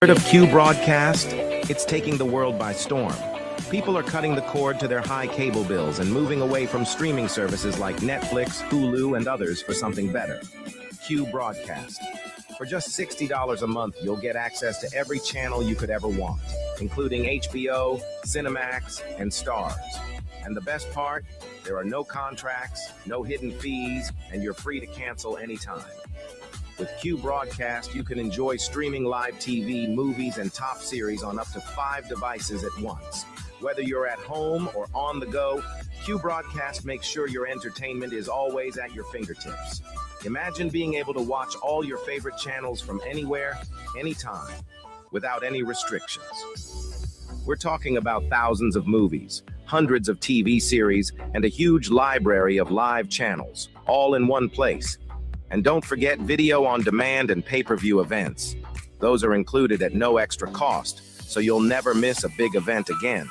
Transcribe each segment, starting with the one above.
Heard of Q broadcast? It's taking the world by storm. People are cutting the cord to their high cable bills and moving away from streaming services like Netflix, Hulu, and others for something better. Q broadcast. For just $60 a month, you'll get access to every channel you could ever want, including HBO, Cinemax, and Stars. And the best part? There are no contracts, no hidden fees, and you're free to cancel anytime. With Q Broadcast, you can enjoy streaming live TV, movies, and top series on up to 5 devices at once. Whether you're at home or on the go, Q Broadcast makes sure your entertainment is always at your fingertips. Imagine being able to watch all your favorite channels from anywhere, anytime, without any restrictions. We're talking about thousands of movies, hundreds of TV series, and a huge library of live channels, all in one place. And don't forget video on demand and pay-per-view events. Those are included at no extra cost, so you'll never miss a big event again.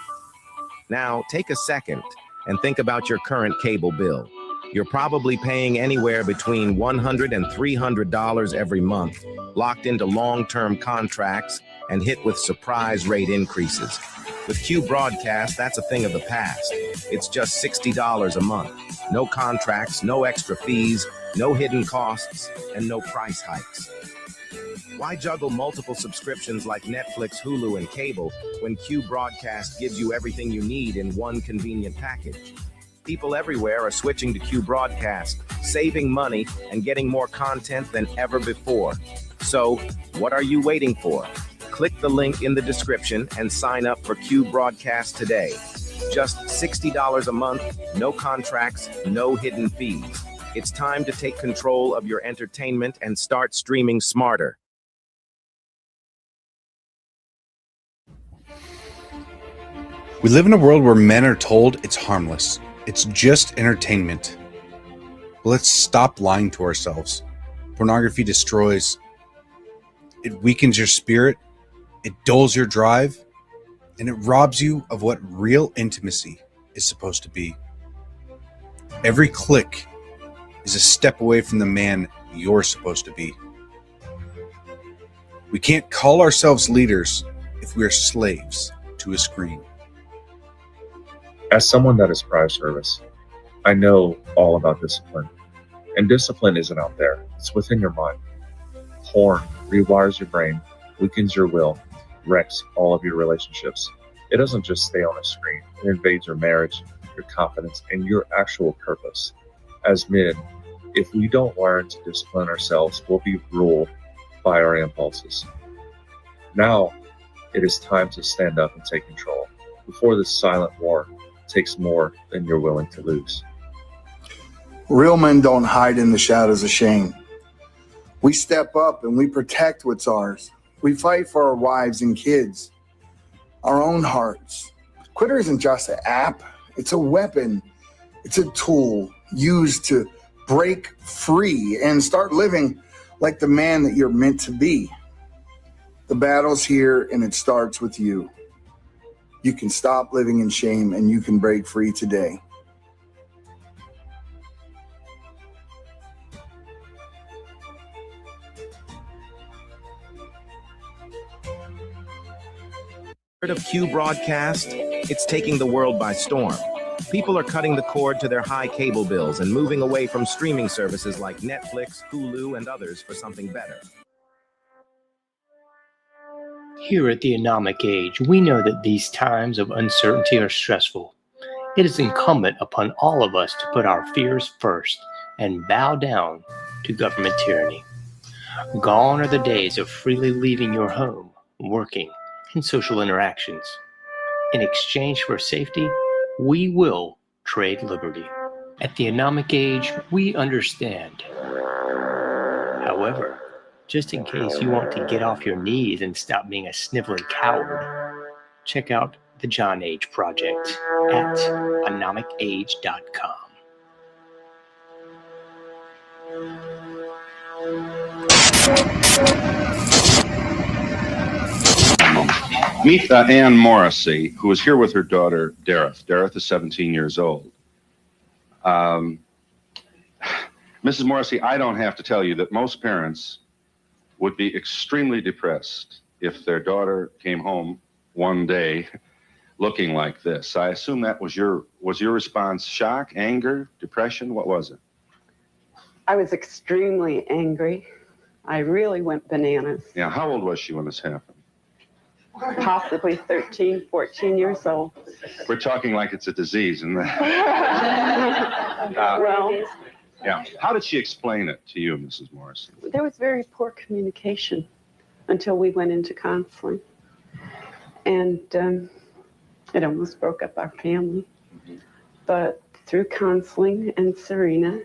Now, take a second and think about your current cable bill. You're probably paying anywhere between $100 and $300 every month, locked into long-term contracts and hit with surprise rate increases. With Q Broadcast, that's a thing of the past. It's just $60 a month. No contracts, no extra fees, no hidden costs, and no price hikes. Why juggle multiple subscriptions like Netflix, Hulu, and cable when Q Broadcast gives you everything you need in one convenient package? People everywhere are switching to Q Broadcast, saving money and getting more content than ever before. So, what are you waiting for? Click the link in the description and sign up for Q Broadcast today. Just $60 a month, no contracts, no hidden fees. It's time to take control of your entertainment and start streaming smarter. We live in a world where men are told it's harmless. It's just entertainment. But let's stop lying to ourselves. Pornography destroys. It weakens your spirit. It dulls your drive. And it robs you of what real intimacy is supposed to be. Every click is a step away from the man you're supposed to be. We can't call ourselves leaders if we are slaves to a screen. As someone that is prior service, I know all about discipline. And discipline isn't out there, it's within your mind. Porn rewires your brain, weakens your will, wrecks all of your relationships. It doesn't just stay on a screen, it invades your marriage, your confidence, and your actual purpose. As men, if we don't learn to discipline ourselves, we'll be ruled by our impulses. Now, it is time to stand up and take control before this silent war takes more than you're willing to lose. Real men don't hide in the shadows of shame. We step up and we protect what's ours. We fight for our wives and kids, our own hearts. Twitter isn't just an app. It's a weapon. It's a tool used to break free and start living like the man that you're meant to be. The battle's here and it starts with you. You can stop living in shame and you can break free today. Heard of Q Broadcast? It's taking the world by storm. People are cutting the cord to their high cable bills and moving away from streaming services like Netflix, Hulu, and others for something better. Here at the Anomic Age, we know that these times of uncertainty are stressful. It is incumbent upon all of us to put our fears first and bow down to government tyranny. Gone are the days of freely leaving your home, working, and social interactions. In exchange for safety, we will trade liberty. At the Anomic Age, we understand. However, just in case you want to get off your knees and stop being a sniveling coward, check out the John Age Project at anomicage.com. Meet Ann Morrissey, who is here with her daughter, Dareth. Dareth is 17 years old. Mrs. Morrissey, I don't have to tell you that most parents would be extremely depressed if their daughter came home one day looking like this? I assume that was your response shock, anger, depression? What was it? I was extremely angry. I really went bananas. Yeah, how old was she when this happened? Possibly 13, 14 years old. We're talking like it's a disease, and Well, yeah. How did she explain it to you, Mrs. Morrison? there was very poor communication until we went into counseling. And it almost broke up our family. But through counseling and Serena,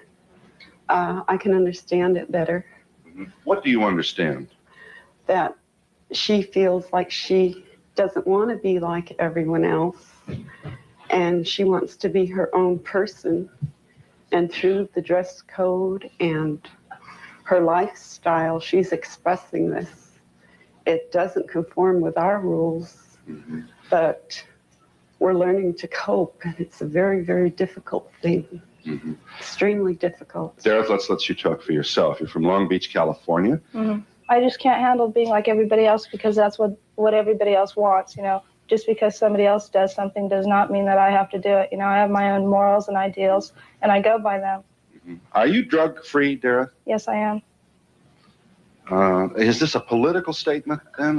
I can understand it better. What do you understand? That she feels like she doesn't want to be like everyone else, and she wants to be her own person. And through the dress code and her lifestyle, she's expressing this. It doesn't conform with our rules, but we're learning to cope, and it's a very, very difficult thing. Extremely difficult. Dareth, let's let you talk for yourself. You're from Long Beach, California. I just can't handle being like everybody else because that's what everybody else wants, you know. Just because somebody else does something does not mean that I have to do it. You know, I have my own morals and ideals, and I go by them. Are you drug-free, Dareth? Yes, I am. Is this a political statement then?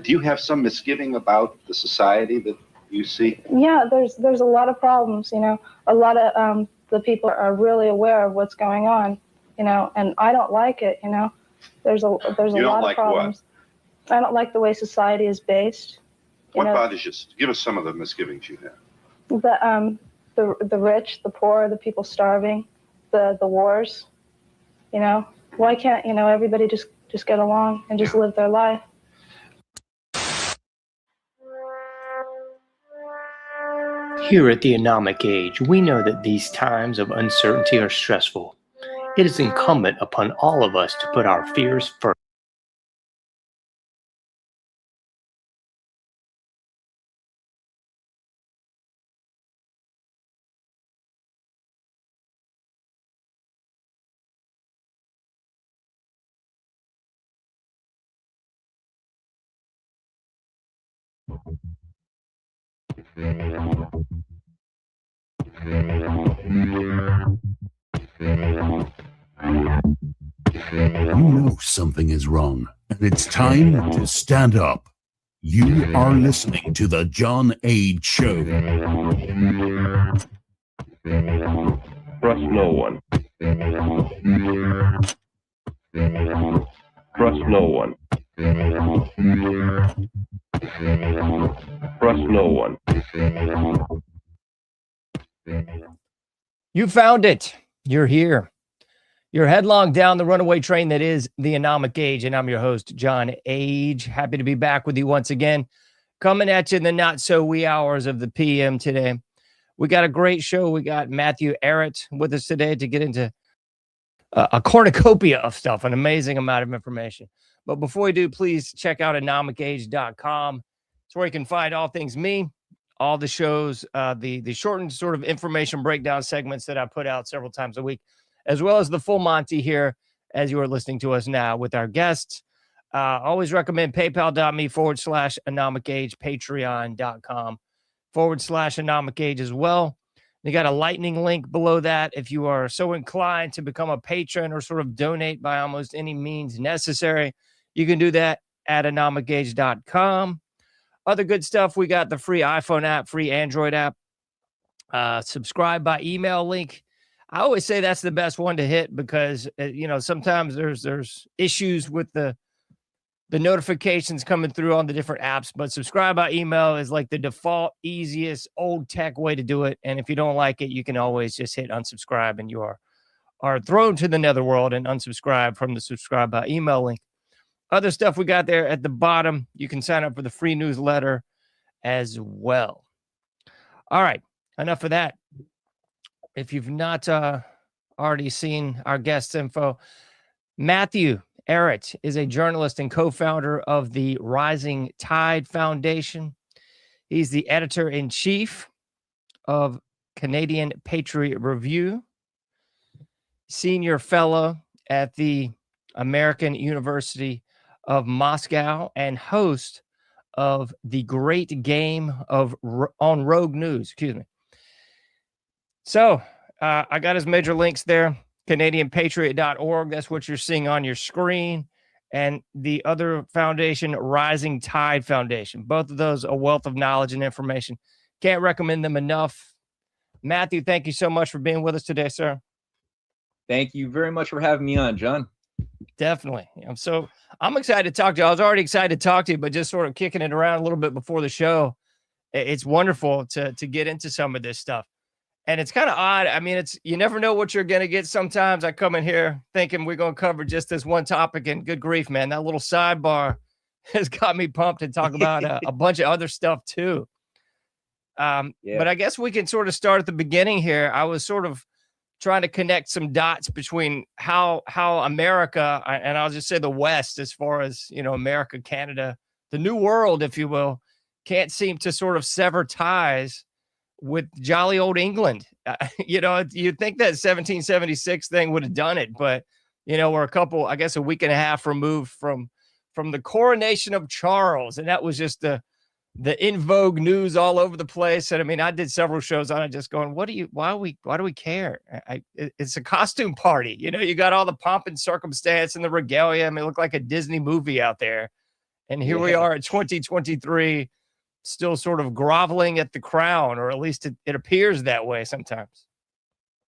Do you have some misgiving about the society that you see? Yeah, there's a lot of problems, you know. A lot of the people are really aware of what's going on, you know, and I don't like it, you know. There's a lot of problems. What? I don't like the way society is based. What bothers you? Give us some of the misgivings you have. The rich, the poor, the people starving, the wars, you know. Why can't, you know, everybody just get along and just live their life? Here at the Anomic Age, we know that these times of uncertainty are stressful. It is incumbent upon all of us to put our fears first. You know something is wrong, and it's time to stand up. You are listening to The John Age Show. Trust no one. Trust no one. Trust no one. You found it. You're here. You're headlong down the runaway train that is the Anomic Age, and I'm your host, John Age. Happy to be back with you once again, coming at you in the not-so-wee hours of the PM today. We got a great show. We got Matthew Ehret with us today to get into a cornucopia of stuff, an amazing amount of information. But before we do, please check out anomicage.com. It's where you can find all things me, all the shows, the shortened sort of information breakdown segments that I put out several times a week, as well as the full Monty here as you are listening to us now with our guests. Always recommend paypal.me/anomicage, patreon.com/anomicage as well. You got a lightning link below that if you are so inclined to become a patron or sort of donate by almost any means necessary. You can do that at anomicage.com. Other good stuff, we got the free iPhone app, free Android app, subscribe by email link. I always say that's the best one to hit because, you know, sometimes there's issues with the notifications coming through on the different apps, but subscribe by email is like the default, easiest, old tech way to do it. And if you don't like it, you can always just hit unsubscribe and you are thrown to the netherworld and unsubscribe from the subscribe by email link. Other stuff we got there at the bottom. You can sign up for the free newsletter as well. All right, enough of that. If you've not already seen our guest info, Matthew Ehret is a journalist and co-founder of the Rising Tide Foundation. He's the editor-in-chief of Canadian Patriot Review, senior fellow at the American University of Moscow and host of the Great Game on Rogue News. Excuse me. So I got his major links there. CanadianPatriot.org. That's what you're seeing on your screen. And the other foundation, Rising Tide Foundation. Both of those, a wealth of knowledge and information. Can't recommend them enough. Matthew, thank you so much for being with us today, sir. Thank you very much for having me on, John. Definitely. I'm excited to talk to you. I was already excited to talk to you, but just sort of kicking it around a little bit before the show. It's wonderful to get into some of this stuff. And it's kind of odd. I mean, you never know what you're going to get. Sometimes I come in here thinking we're going to cover just this one topic, and good grief, man, that little sidebar has got me pumped to talk about a bunch of other stuff too. But I guess we can sort of start at the beginning here. I was sort of trying to connect some dots between how America, and I'll just say the West, as far as, America, Canada, the New World, if you will, can't seem to sort of sever ties with jolly old England. You'd think that 1776 thing would have done it, but, we're a week and a half removed from the coronation of Charles. And that was just the in vogue news all over the place. And I mean, I did several shows on it just going, why do we care? It's a costume party. You got all the pomp and circumstance and the regalia. I mean, it looked like a Disney movie out there. And here we are at 2023, still sort of groveling at the crown, or at least it appears that way sometimes.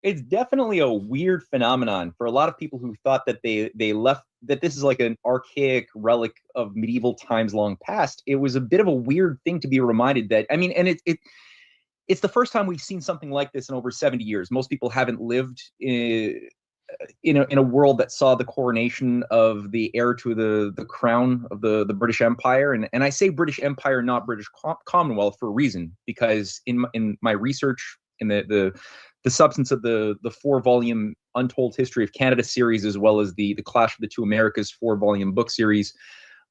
It's definitely a weird phenomenon for a lot of people who thought that they left, that this is like an archaic relic of medieval times long past. It was a bit of a weird thing to be reminded that, I mean, and it's the first time we've seen something like this in over 70 years. Most people haven't lived in a world that saw the coronation of the heir to the crown of the British Empire. And I say British Empire, not British Commonwealth, for a reason, because in my research in the substance of the 4-volume Untold History of Canada series, as well as the Clash of the Two Americas 4-volume book series,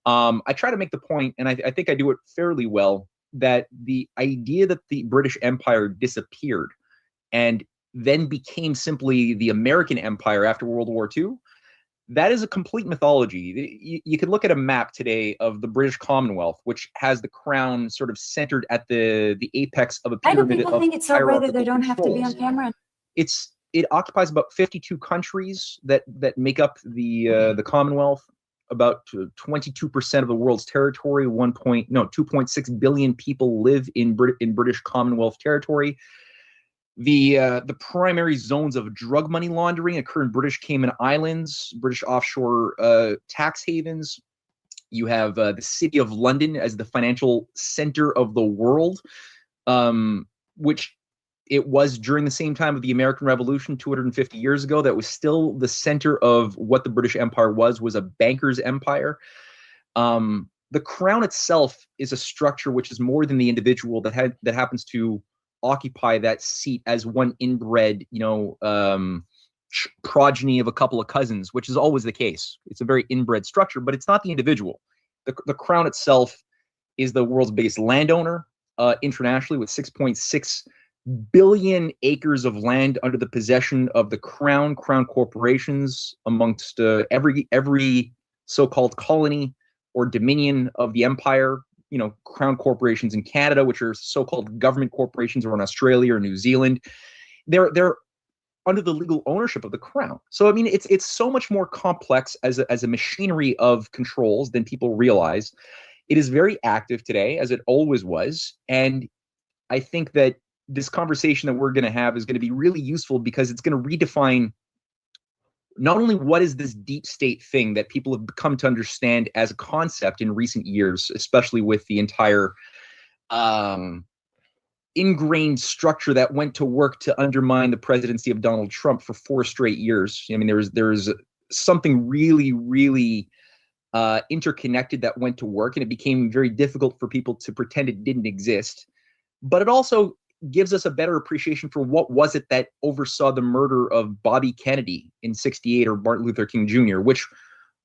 I try to make the point, and I think I do it fairly well, that the idea that the British Empire disappeared and then became simply the American Empire after World War II, that is a complete mythology. You could look at a map today of the British Commonwealth, which has the crown sort of centered at the apex of a pyramid. Why do people think it's so rare that they don't have to be on camera? It occupies about 52 countries that make up the Commonwealth, about 22% of the world's territory. 2.6 billion people live in British Commonwealth territory. The primary zones of drug money laundering occur in British Cayman Islands, British offshore tax havens. You have the city of London as the financial center of the world, which it was during the same time of the American Revolution 250 years ago. That was still the center of what the British Empire was a banker's empire. The crown itself is a structure which is more than the individual that happens to occupy that seat as one inbred, progeny of a couple of cousins, which is always the case. It's a very inbred structure, but it's not the individual. The crown itself is the world's biggest landowner internationally, with 6.6 billion acres of land under the possession of the crown corporations amongst every so-called colony or dominion of the empire. Crown corporations in Canada, which are so-called government corporations, or in Australia or New Zealand, they're under the legal ownership of the crown. So I mean, it's so much more complex as a machinery of controls than people realize. It is very active today, as it always was, and I think that this conversation that we're going to have is going to be really useful, because it's going to redefine not only what is this deep state thing that people have come to understand as a concept in recent years, especially with the entire ingrained structure that went to work to undermine the presidency of Donald Trump for 4 straight years. I mean, there's something really, really interconnected that went to work, and it became very difficult for people to pretend it didn't exist. But it also gives us a better appreciation for what was it that oversaw the murder of Bobby Kennedy in '68, or Martin Luther King Jr., which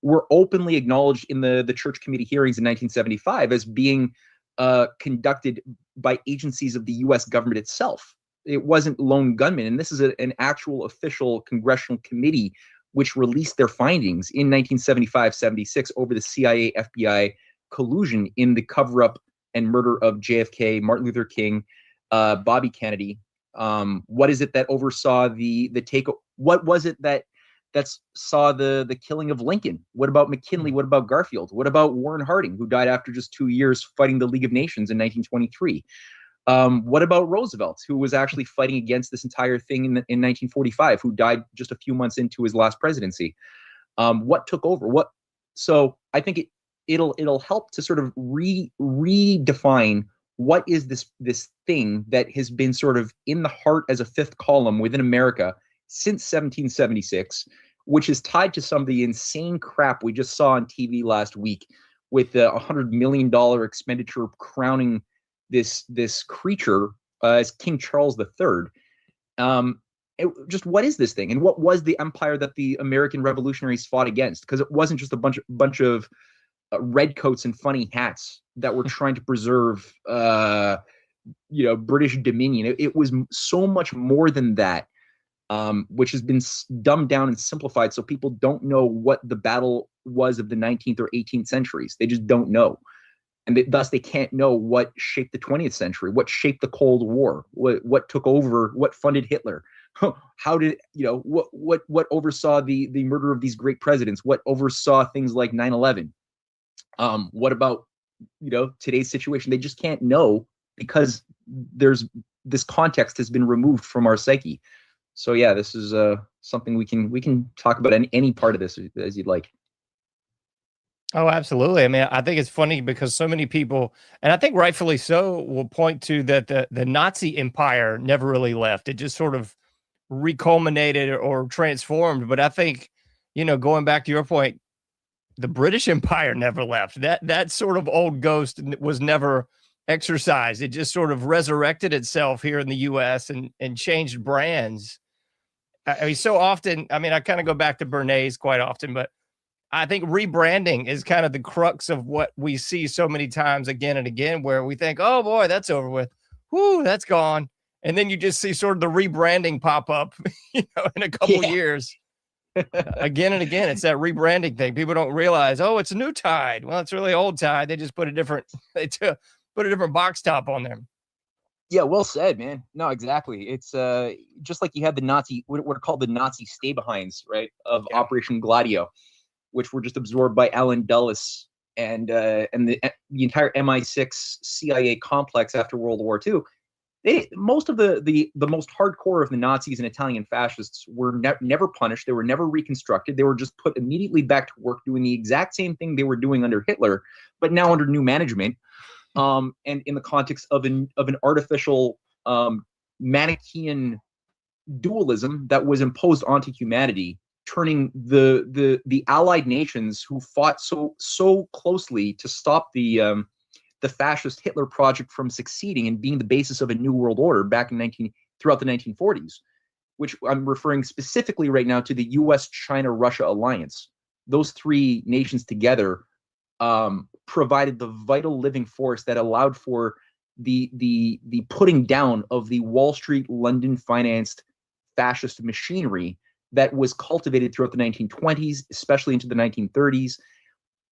were openly acknowledged in the Church Committee hearings in 1975 as being conducted by agencies of the U.S. government itself. It wasn't lone gunmen, and this is an actual official congressional committee which released their findings in 1975-76 over the CIA FBI collusion in the cover-up and murder of JFK, Martin Luther King, Bobby Kennedy. What is it that oversaw the take? What was it that saw the killing of Lincoln? What about McKinley? What about Garfield? What about Warren Harding, who died after just 2 years fighting the League of Nations in 1923? What about Roosevelt, who was actually fighting against this entire thing in 1945, who died just a few months into his last presidency? What took over? So I think it'll help to sort of redefine what is this thing that has been sort of in the heart as a fifth column within America since 1776, which is tied to some of the insane crap we just saw on TV last week with the $100 million expenditure crowning this creature as King Charles III. Just what is this thing, and what was the empire that the American revolutionaries fought against? Because it wasn't just a bunch of redcoats and funny hats that were trying to preserve, British dominion. It was so much more than that, which has been dumbed down and simplified, so people don't know what the battle was of the 19th or 18th centuries. They just don't know. And thus they can't know what shaped the 20th century, what shaped the Cold War, what took over, what funded Hitler, how did, what oversaw the murder of these great presidents, what oversaw things like 9/11. What about, today's situation? They just can't know because this context has been removed from our psyche. So yeah, this is something we can talk about any part of this as you'd like. Oh, absolutely. I mean, I think it's funny because so many people, and I think rightfully so, will point to that the Nazi empire never really left. It just sort of reculminated or transformed. But I think, going back to your point, the British Empire never left. That sort of old ghost was never exercised. It just sort of resurrected itself here in the U.S. and changed brands. I mean, so often, I kind of go back to Bernays quite often, but I think rebranding is kind of the crux of what we see so many times again and again, where we think, oh boy, that's over with. Whoo, that's gone. And then you just see sort of the rebranding pop up, in a couple years. Again and again, it's that rebranding thing. People don't realize, oh, it's a new Tide. Well, it's really old Tide. They just put a different box top on there. Yeah, well said, man. No, exactly. It's just like you had the Nazi, what are called the Nazi stay-behinds, right, of Operation Gladio, which were just absorbed by Allen Dulles and the entire MI6 CIA complex after World War II. Most of the most hardcore of the Nazis and Italian fascists were never punished. They were never reconstructed. They were just put immediately back to work doing the exact same thing they were doing under Hitler, but now under new management, and in the context of an artificial Manichaean dualism that was imposed onto humanity, turning the allied nations who fought so closely to stop the fascist Hitler project from succeeding and being the basis of a new world order back throughout the 1940s, which I'm referring specifically right now to the U.S., China, Russia alliance. Those three nations together provided the vital living force that allowed for the putting down of the Wall Street, London financed fascist machinery that was cultivated throughout the 1920s, especially into the 1930s.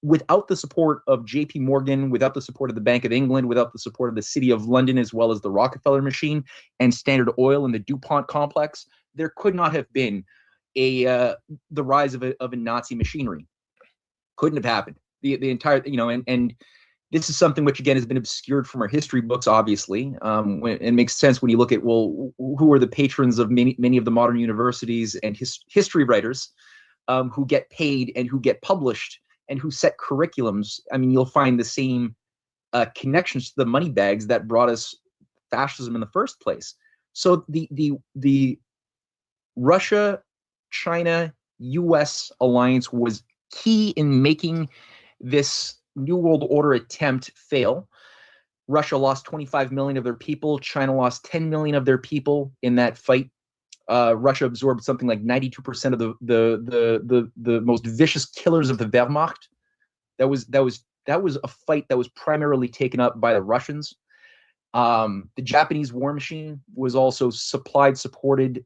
Without the support of J.P. Morgan, without the support of the Bank of England, without the support of the City of London, as well as the Rockefeller machine and Standard Oil and the DuPont complex, there could not have been the rise of a Nazi machinery. Couldn't have happened. The entire, and this is something which again has been obscured from our history books. Obviously, it makes sense when you look at, well, who are the patrons of many of the modern universities and history writers who get paid and who get published and who set curriculums. I mean, you'll find the same connections to the money bags that brought us fascism in the first place. So the Russia, China, U.S. alliance was key in making this New World Order attempt fail. Russia lost 25 million of their people. China lost 10 million of their people in that fight. Russia absorbed something like 92% of the most vicious killers of the Wehrmacht. That was a fight that was primarily taken up by the Russians. The Japanese war machine was also supported,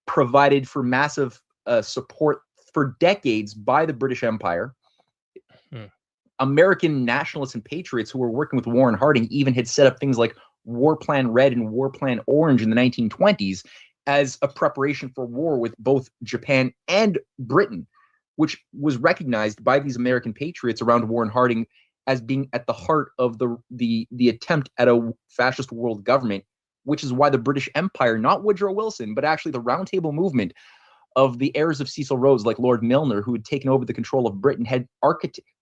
provided for massive support for decades by the British Empire. Hmm. American nationalists and patriots who were working with Warren Harding even had set up things like War Plan Red and War Plan Orange in the 1920s as a preparation for war with both Japan and Britain, which was recognized by these American patriots around Warren Harding as being at the heart of the attempt at a fascist world government, which is why the British Empire, not Woodrow Wilson, but actually the Round Table movement of the heirs of Cecil Rhodes, like Lord Milner, who had taken over the control of Britain,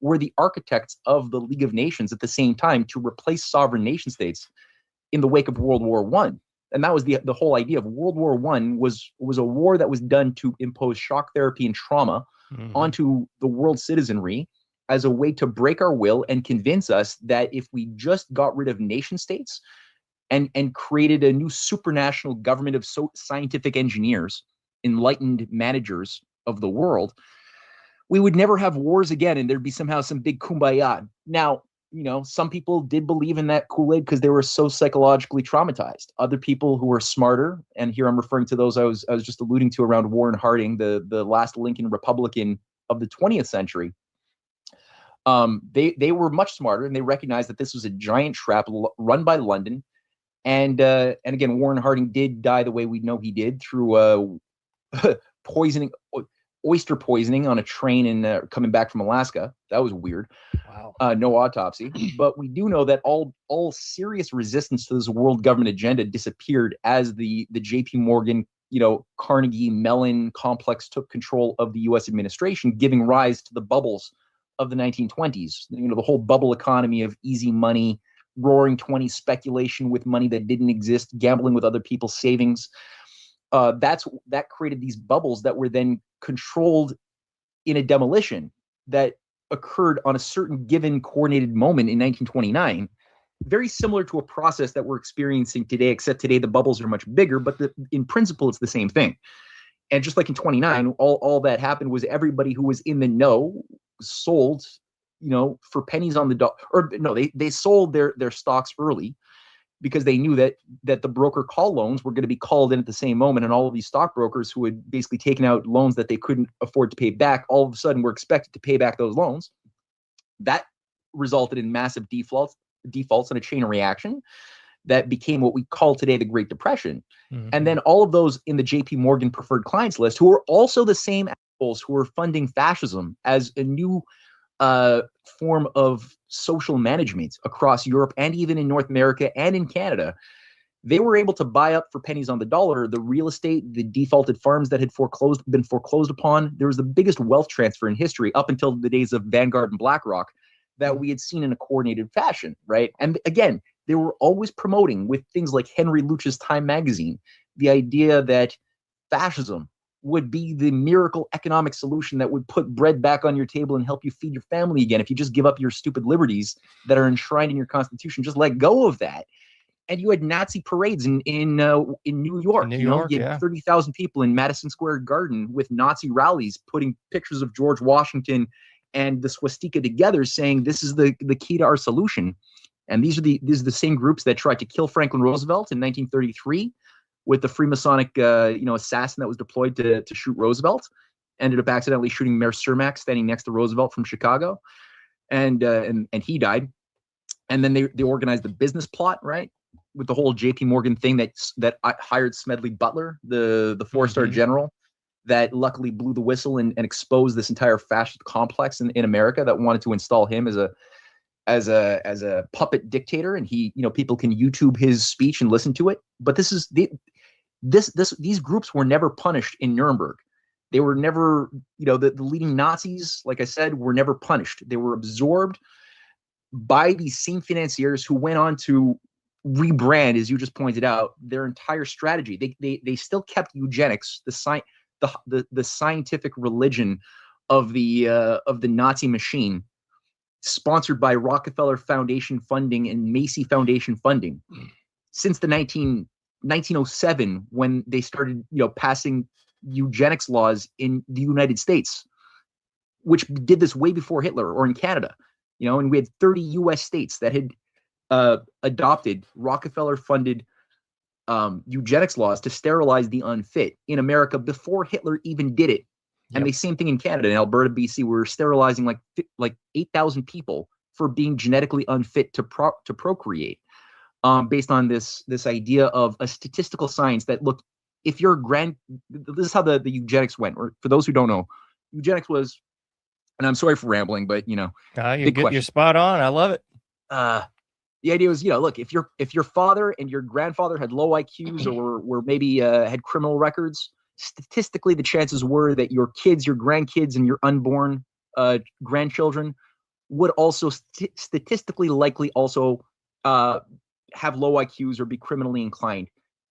were the architects of the League of Nations at the same time to replace sovereign nation states in the wake of World War One. And that was the whole idea of World War One was a war that was done to impose shock therapy and trauma onto the world citizenry as a way to break our will and convince us that if we just got rid of nation states and created a new supranational government of scientific engineers, enlightened managers of the world, we would never have wars again, and there'd be somehow some big kumbaya. Now, some people did believe in that Kool-Aid because they were so psychologically traumatized. Other people who were smarter, and here I'm referring to those I was just alluding to around Warren Harding, the last Lincoln Republican of the 20th century. They were much smarter, and they recognized that this was a giant trap run by London. And again, Warren Harding did die the way we know he did, through oyster poisoning on a train in coming back from Alaska. That was weird. Wow. No autopsy, but we do know that all serious resistance to this world government agenda disappeared as the J.P. Morgan, Carnegie Mellon complex took control of the U.S. administration, giving rise to the bubbles of the 1920s. The whole bubble economy of easy money, roaring 20s speculation with money that didn't exist, gambling with other people's savings. That created these bubbles that were then controlled in a demolition that occurred on a certain given coordinated moment in 1929, very similar to a process that we're experiencing today, except today the bubbles are much bigger, but in principle it's the same thing. And just like in 29, all that happened was everybody who was in the know sold, for pennies on the dollar, or no, they sold their stocks early, because they knew that the broker call loans were going to be called in at the same moment, and all of these stockbrokers who had basically taken out loans that they couldn't afford to pay back, all of a sudden were expected to pay back those loans. That resulted in massive defaults and a chain reaction that became what we call today the Great Depression. Mm-hmm. And then all of those in the J.P. Morgan preferred clients list, who were also the same assholes who were funding fascism as a new form of social management across Europe and even in North America and in Canada. They were able to buy up for pennies on the dollar the real estate, the defaulted farms that had been foreclosed upon. There was the biggest wealth transfer in history up until the days of Vanguard and BlackRock that we had seen in a coordinated fashion, right? And again, they were always promoting with things like Henry Luce's Time magazine, the idea that fascism would be the miracle economic solution that would put bread back on your table and help you feed your family again. If you just give up your stupid liberties that are enshrined in your Constitution, just let go of that. And you had Nazi parades in New York. You had 30,000 people in Madison Square Garden with Nazi rallies, putting pictures of George Washington and the swastika together, saying this is the key to our solution. And these are the same groups that tried to kill Franklin Roosevelt in 1933. With the Freemasonic, assassin that was deployed to shoot Roosevelt, ended up accidentally shooting Mayor Cermak standing next to Roosevelt from Chicago, and he died. And then they organized the business plot, right, with the whole J.P. Morgan thing that hired Smedley Butler, the four-star general, that luckily blew the whistle and exposed this entire fascist complex in America that wanted to install him as a puppet dictator. And he, people can YouTube his speech and listen to it. But these groups were never punished in Nuremberg. They were never, the leading Nazis, like I said, were never punished. They were absorbed by these same financiers who went on to rebrand, as you just pointed out, their entire strategy. They still kept eugenics, the scientific religion of the Nazi machine, sponsored by Rockefeller Foundation funding and Macy Foundation funding, since the 1907, when they started, passing eugenics laws in the United States, which did this way before Hitler, or in Canada, and we had 30 U.S. states that had adopted Rockefeller-funded eugenics laws to sterilize the unfit in America before Hitler even did it And the same thing in Canada, in Alberta, BC, we're sterilizing like 8,000 people for being genetically unfit to procreate, based on this idea of a statistical science that, look, if you're this is how the eugenics went. Or for those who don't know, eugenics was, and I'm sorry for rambling, but you're spot on. I love it. The idea was, look, if your father and your grandfather had low IQs or were maybe had criminal records, statistically the chances were that your kids, your grandkids, and your unborn grandchildren would also statistically likely also have low IQs or be criminally inclined,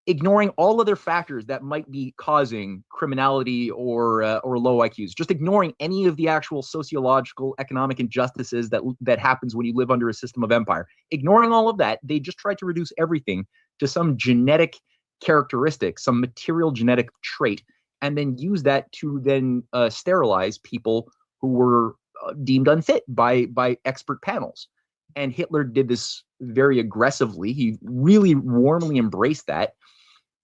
ignoring all other factors that might be causing criminality or low IQs, just ignoring any of the actual sociological, economic injustices that happens when you live under a system of empire. Ignoring all of that, they just tried to reduce everything to some genetic characteristic, some material genetic trait, and then use that to then sterilize people who were deemed unfit by expert panels. And Hitler did this very aggressively. He really warmly embraced that.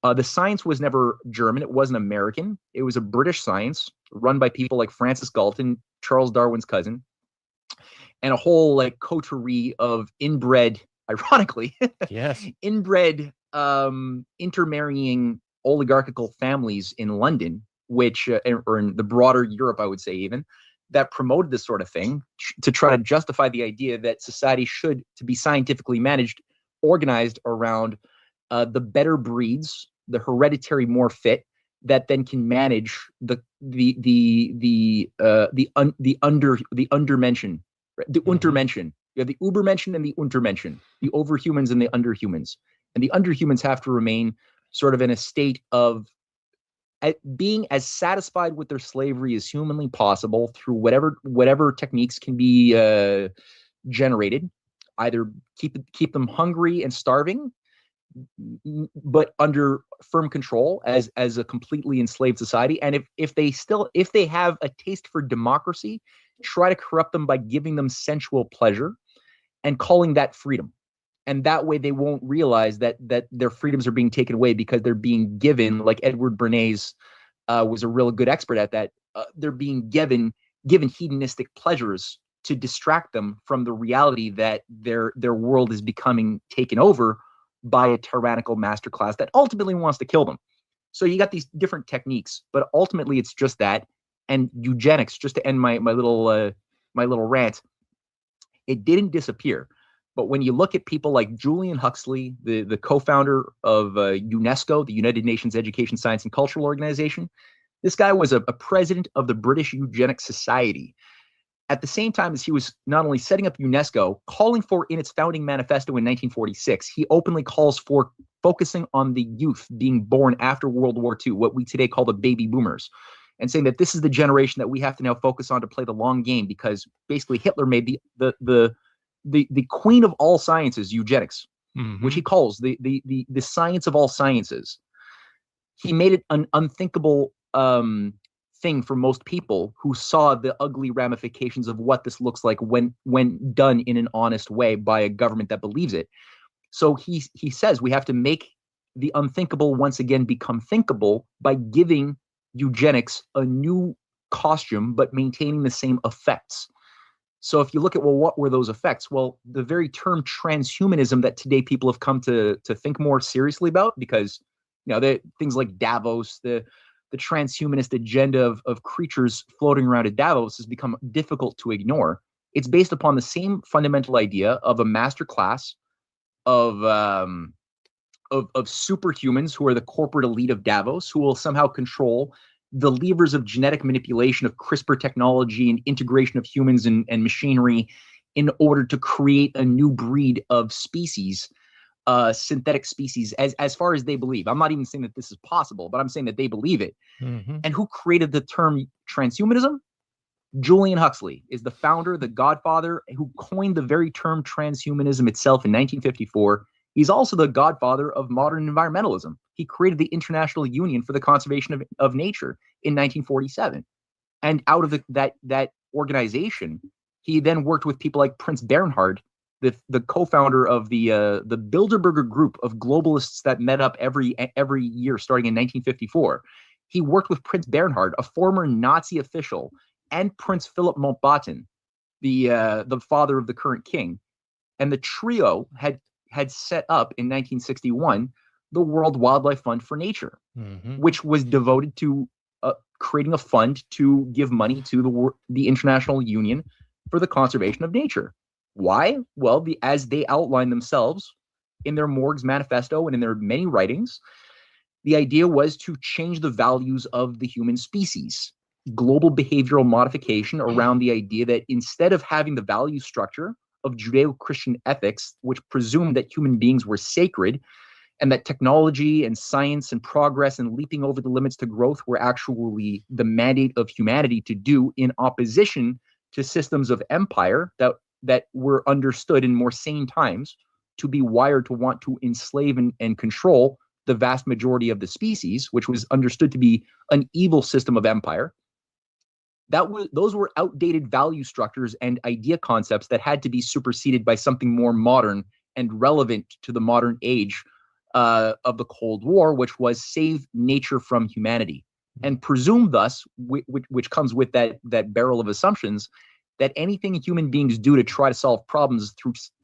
The science was never German. It wasn't American. It was a British science run by people like Francis Galton, Charles Darwin's cousin, and a whole coterie of inbred, ironically, inbred intermarrying oligarchical families in London, which, or in the broader Europe, I would say even, that promoted this sort of thing to try to justify the idea that society should, to be scientifically managed, organized around the better breeds, the hereditary more fit, that then can manage the undermention, the untermenschen. You have the Ubermenschen and the Untermenschen, the overhumans and the underhumans. And the underhumans have to remain sort of in a state of being as satisfied with their slavery as humanly possible through whatever techniques can be generated, either keep them hungry and starving, but under firm control as a completely enslaved society. And if they have a taste for democracy, try to corrupt them by giving them sensual pleasure and calling that freedom. And that way they won't realize that their freedoms are being taken away because they're being given, like Edward Bernays was a real good expert at that. They're being given hedonistic pleasures to distract them from the reality that their world is becoming taken over by a tyrannical masterclass that ultimately wants to kill them. So you got these different techniques, but ultimately it's just that. And eugenics, just to end my little rant, it didn't disappear. But when you look at people like Julian Huxley, the co-founder of UNESCO, the United Nations Education, Science, and Cultural Organization, this guy was a president of the British Eugenics Society. At the same time as he was not only setting up UNESCO, calling for in its founding manifesto in 1946, he openly calls for focusing on the youth being born after World War II, what we today call the baby boomers, and saying that this is the generation that we have to now focus on to play the long game, because basically Hitler made the queen of all sciences, eugenics, which he calls the science of all sciences. He made it an unthinkable thing for most people who saw the ugly ramifications of what this looks like when done in an honest way by a government that believes it. So he says we have to make the unthinkable once again become thinkable by giving eugenics a new costume, but maintaining the same effects. So if you look at, well, what were those effects? Well, the very term transhumanism that today people have come to think more seriously about, because things like Davos, the transhumanist agenda of creatures floating around at Davos has become difficult to ignore. It's based upon the same fundamental idea of a master class of superhumans who are the corporate elite of Davos, who will somehow control the levers of genetic manipulation of CRISPR technology and integration of humans and machinery in order to create a new breed of species, synthetic species, as far as they believe. I'm not even saying that this is possible, but I'm saying that they believe it. And who created the term transhumanism? Julian Huxley is the founder, the godfather, who coined the very term transhumanism itself in 1954. He's also the godfather of modern environmentalism. He created the International Union for the Conservation of Nature in 1947. And out of that organization, he then worked with people like Prince Bernhard, the co-founder of the Bilderberger group of globalists that met up every year starting in 1954. He worked with Prince Bernhard, a former Nazi official, and Prince Philip Mountbatten, the father of the current king. And the trio had set up in 1961 the World Wildlife Fund for Nature, which was devoted to creating a fund to give money to the International Union for the Conservation of Nature. Why? Well, as they outlined themselves in their Morgues Manifesto and in their many writings, the idea was to change the values of the human species. Global behavioral modification around the idea that instead of having the value structure of Judeo-Christian ethics, which presumed that human beings were sacred, and that technology and science and progress and leaping over the limits to growth were actually the mandate of humanity to do, in opposition to systems of empire that were understood in more sane times to be wired to want to enslave and control the vast majority of the species, which was understood to be an evil system of empire. Those were outdated value structures and idea concepts that had to be superseded by something more modern and relevant to the modern age of the Cold War, which was save nature from humanity, and presume thus, which comes with that barrel of assumptions, that anything human beings do to try to solve problems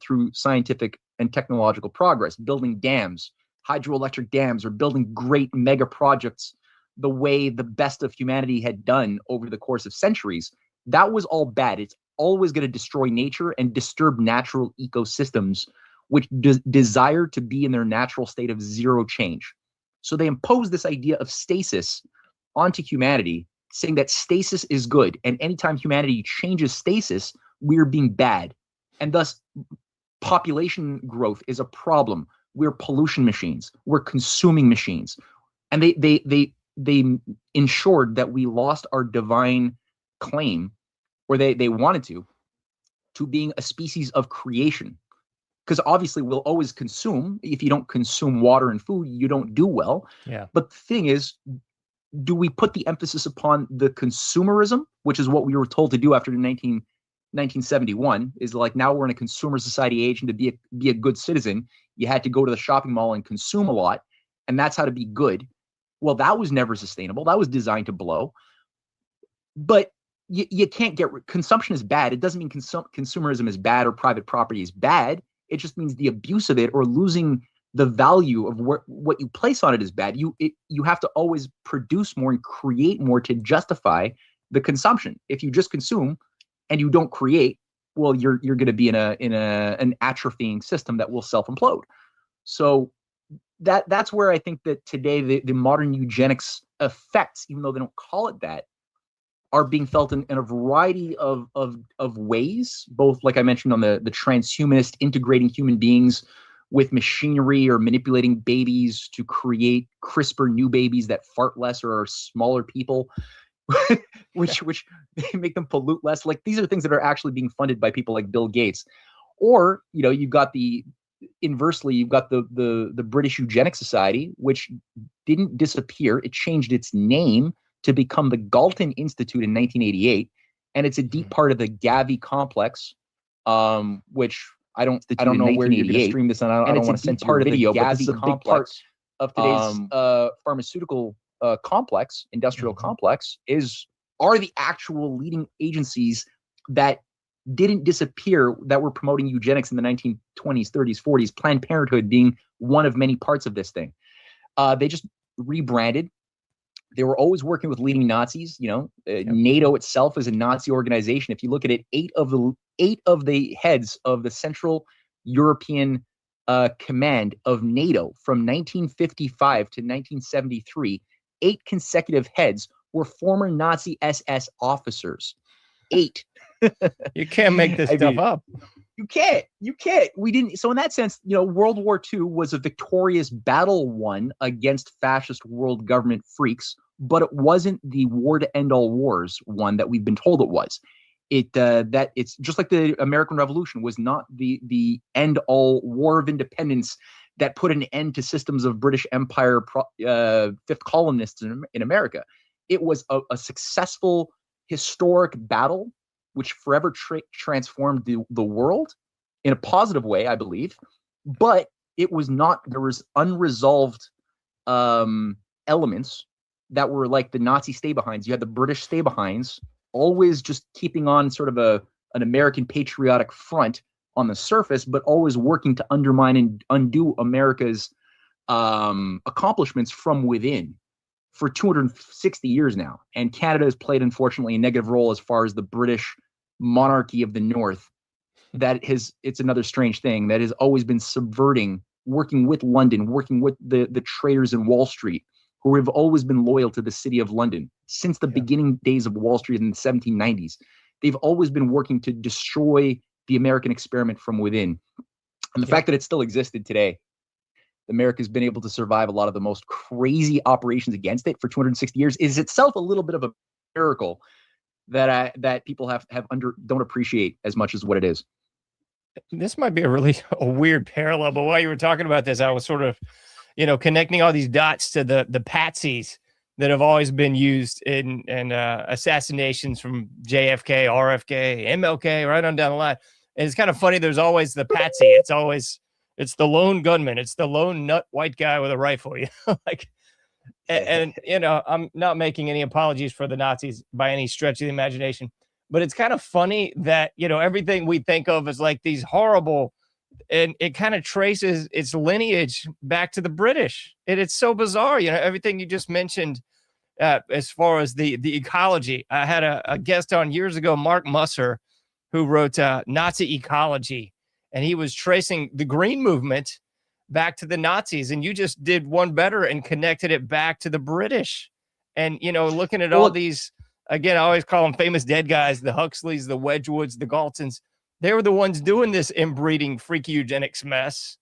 through scientific and technological progress, building dams, hydroelectric dams, or building great mega projects the way the best of humanity had done over the course of centuries, that was all bad. It's always going to destroy nature and disturb natural ecosystems, which desire to be in their natural state of zero change. So they impose this idea of stasis onto humanity, saying that stasis is good, and anytime humanity changes stasis, we're being bad. And thus, population growth is a problem. We're pollution machines. We're consuming machines. And they ensured that we lost our divine claim, or they wanted to being a species of creation. Because obviously we'll always consume. If you don't consume water and food, you don't do well. Yeah. But the thing is, do we put the emphasis upon the consumerism, which is what we were told to do after 1971, is like, now we're in a consumer society age, and to be a good citizen, you had to go to the shopping mall and consume a lot, and that's how to be good. Well, that was never sustainable. That was designed to blow. But you can't consumption is bad. It doesn't mean consumerism is bad or private property is bad. It just means the abuse of it or losing the value of what you place on it is bad. You have to always produce more and create more to justify the consumption. If you just consume and you don't create, well, you're going to be in an atrophying system that will self-implode. So that's where I think that today the modern eugenics effects, even though they don't call it that, are being felt in a variety of ways, both, like I mentioned, on the transhumanist, integrating human beings with machinery or manipulating babies to create crisper new babies that fart less or are smaller people, which make them pollute less. Like, these are things that are actually being funded by people like Bill Gates. Or, you've got inversely, you've got the British Eugenics Society, which didn't disappear. It changed its name to become the Galton Institute in 1988, and it's a deep part of the Gavi complex, which I don't know where you're going to stream this on. I don't want to censor your video, but this is a big part of today's pharmaceutical complex, industrial complex, are the actual leading agencies that didn't disappear, that were promoting eugenics in the 1920s, 30s, 40s, Planned Parenthood being one of many parts of this thing. They just rebranded. They were always working with leading Nazis. NATO itself is a Nazi organization. If you look at it, eight of the heads of the Central European Command of NATO from 1955 to 1973, 8 consecutive heads were former Nazi SS officers. 8. You can't make this stuff up. You can't. We didn't. So in that sense, World War II was a victorious battle won against fascist world government freaks, but it wasn't the war to end all wars one that we've been told it was. It's just like the American Revolution was not the end all war of independence that put an end to systems of British Empire fifth colonists in America. It was a successful historic battle which forever transformed the world in a positive way, I believe. But it was not, there was unresolved elements that were like the Nazi stay-behinds. You had the British stay-behinds, always just keeping on sort of an American patriotic front on the surface, but always working to undermine and undo America's accomplishments from within for 260 years now. And Canada has played, unfortunately, a negative role as far as the British monarchy of the North. It's another strange thing that has always been subverting, working with London, working with the traders in Wall Street, who have always been loyal to the city of London since the beginning days of Wall Street in the 1790s. They've always been working to destroy the American experiment from within. And the fact that it still existed today, America's been able to survive a lot of the most crazy operations against it for 260 years, is itself a little bit of a miracle that people don't appreciate as much as what it is. This might be a weird parallel, but while you were talking about this, I was sort of, connecting all these dots to the patsies that have always been used in assassinations from JFK, RFK, MLK, right on down the line. And it's kind of funny. There's always the patsy. It's the lone gunman. It's the lone nut white guy with a rifle. I'm not making any apologies for the Nazis by any stretch of the imagination, but it's kind of funny that, everything we think of as like these horrible, and it kind of traces its lineage back to the British. And it's so bizarre, everything you just mentioned as far as the ecology. I had a guest on years ago, Mark Musser, who wrote Nazi Ecology, and he was tracing the Green Movement back to the Nazis, and you just did one better and connected it back to the British. And, looking at all these, again, I always call them famous dead guys, the Huxleys, the Wedgwoods, the Galtons. They were the ones doing this inbreeding freaky eugenics mess.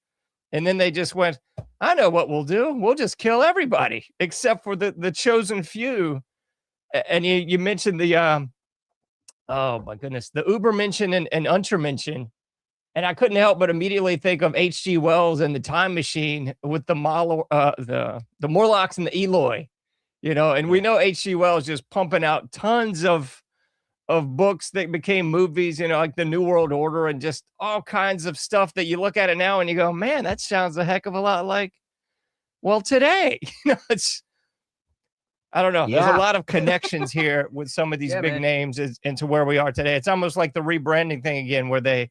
And then they just went, I know what we'll do. We'll just kill everybody except for the chosen few. And you mentioned the, oh my goodness, the Ubermenschen and Untermenschen. And I couldn't help but immediately think of H.G. Wells and the Time Machine with the Morlocks and the Eloi, and we know H.G. Wells just pumping out tons of books that became movies, like the New World Order and just all kinds of stuff that you look at it now and you go, man, that sounds a heck of a lot like, well, today. I don't know. Yeah. There's a lot of connections here with some of these big names into where we are today. It's almost like the rebranding thing again, where they,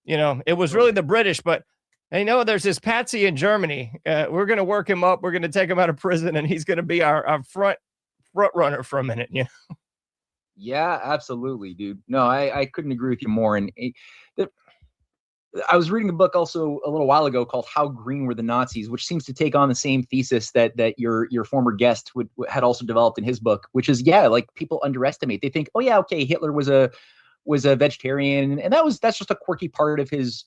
it was really the British, but there's this patsy in Germany. We're going to work him up. We're going to take him out of prison, and he's going to be our front runner for a minute. Yeah, absolutely, dude. No, I couldn't agree with you more. And I was reading a book also a little while ago called "How Green Were the Nazis," which seems to take on the same thesis that your former guest had also developed in his book, which is like people underestimate. They think, oh yeah, okay, Hitler was a vegetarian, and that's just a quirky part of his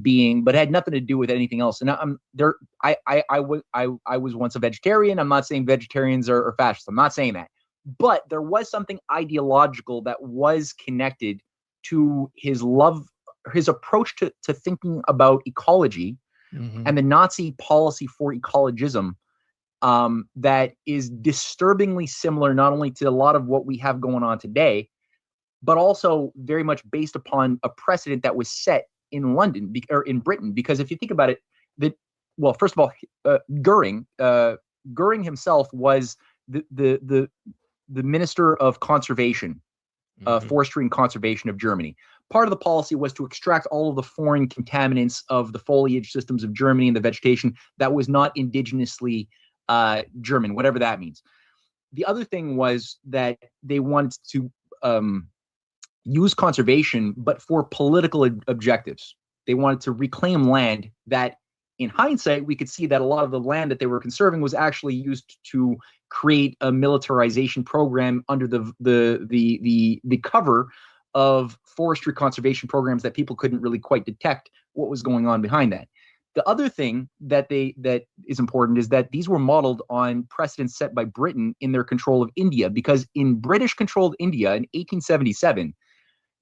being, but it had nothing to do with anything else. And I was once a vegetarian. I'm not saying vegetarians are fascists. I'm not saying that, but there was something ideological that was connected to his approach to thinking about ecology and the Nazi policy for ecologism, that is disturbingly similar not only to a lot of what we have going on today, but also very much based upon a precedent that was set in London or in Britain. Because if you think about it, first of all, Goering himself was the Minister of Conservation, Forestry and Conservation of Germany. Part of the policy was to extract all of the foreign contaminants of the foliage systems of Germany and the vegetation that was not indigenously German, whatever that means. The other thing was that they wanted to use conservation, but for political objectives. They wanted to reclaim land that, in hindsight, we could see that a lot of the land that they were conserving was actually used to create a militarization program under the cover of forestry conservation programs that people couldn't really quite detect what was going on behind that. The other thing that is important is that these were modeled on precedents set by Britain in their control of India, because in British-controlled India in 1877,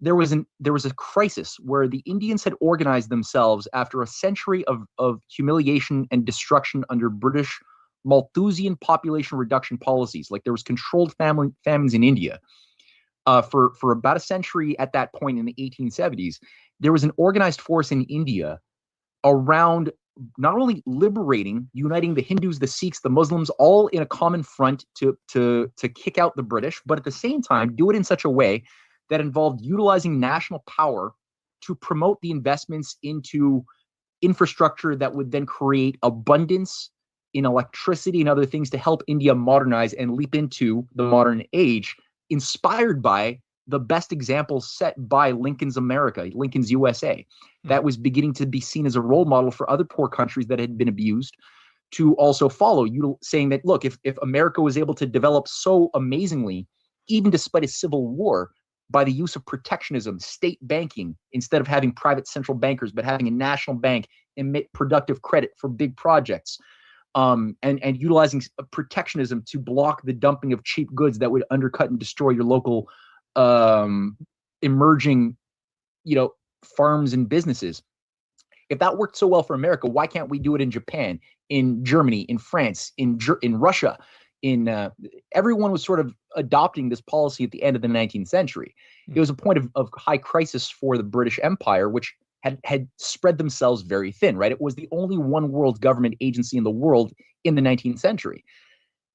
there was a crisis where the Indians had organized themselves after a century of humiliation and destruction under British Malthusian population reduction policies. Like, there was controlled famines in India for about a century. At that point in the 1870s, there was an organized force in India around not only liberating, uniting the Hindus, the Sikhs, the Muslims, all in a common front to kick out the British, but at the same time do it in such a way that involved utilizing national power to promote the investments into infrastructure that would then create abundance in electricity and other things to help India modernize and leap into the modern age, inspired by the best examples set by Lincoln's America, Lincoln's USA, that was beginning to be seen as a role model for other poor countries that had been abused to also follow. You saying that, look, if America was able to develop so amazingly, even despite a civil war, by the use of protectionism, state banking, instead of having private central bankers, but having a national bank emit productive credit for big projects, and utilizing protectionism to block the dumping of cheap goods that would undercut and destroy your local emerging, farms and businesses. If that worked so well for America, why can't we do it in Japan, in Germany, in France, in Russia? Everyone was sort of adopting this policy at the end of the 19th century. It was a point of high crisis for the British Empire, which had spread themselves very thin, right? It was the only one world government agency in the world in the 19th century.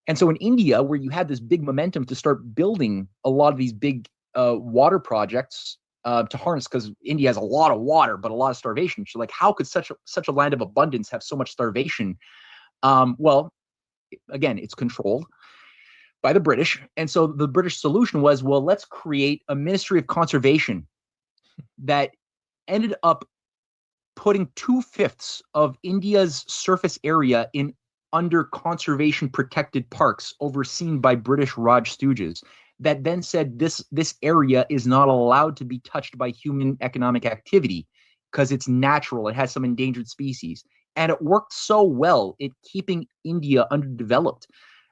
And so in India, where you had this big momentum to start building a lot of these big water projects to harness, because India has a lot of water, but a lot of starvation. So like, how could such a land of abundance have so much starvation? Well, again, it's controlled by the British. And so the British solution was, well, let's create a Ministry of Conservation that ended up putting 2/5 of India's surface area in under conservation protected parks overseen by British Raj stooges that then said this area is not allowed to be touched by human economic activity because it's natural. It has some endangered species. And it worked so well at keeping India underdeveloped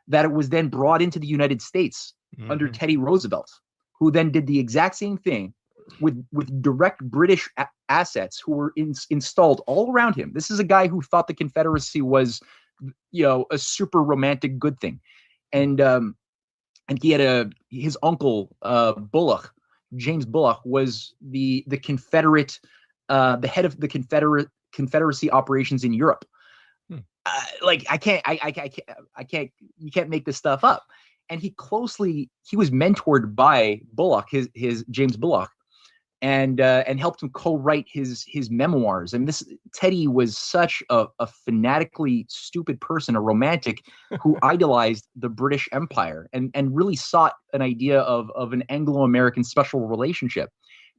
that it was then brought into the United States under Teddy Roosevelt, who then did the exact same thing with direct British assets who were installed all around him. This is a guy who thought the Confederacy was, a super romantic good thing. And he had his uncle, Bullock, James Bullock, was the Confederate, the head of the Confederacy operations in Europe. You can't make this stuff up. And he was mentored by Bullock, his James Bullock, and helped him co-write his memoirs. And Teddy was such a fanatically stupid person, a romantic who idolized the British Empire and really sought an idea of an Anglo-American special relationship.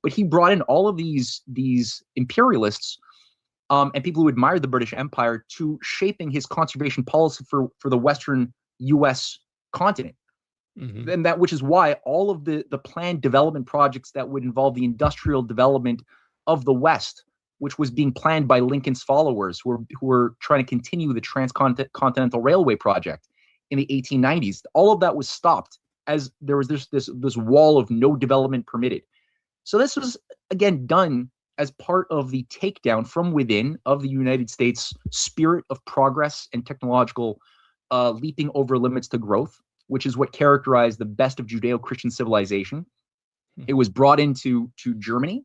But he brought in all of these imperialists and people who admired the British Empire to shaping his conservation policy for the Western U.S. continent. And which is why all of the planned development projects that would involve the industrial development of the West, which was being planned by Lincoln's followers who were trying to continue the Transcontinental Railway project in the 1890s, all of that was stopped as there was this wall of no development permitted. So this was, again, done as part of the takedown from within of the United States spirit of progress and technological leaping over limits to growth, which is what characterized the best of Judeo-Christian civilization. It was brought into Germany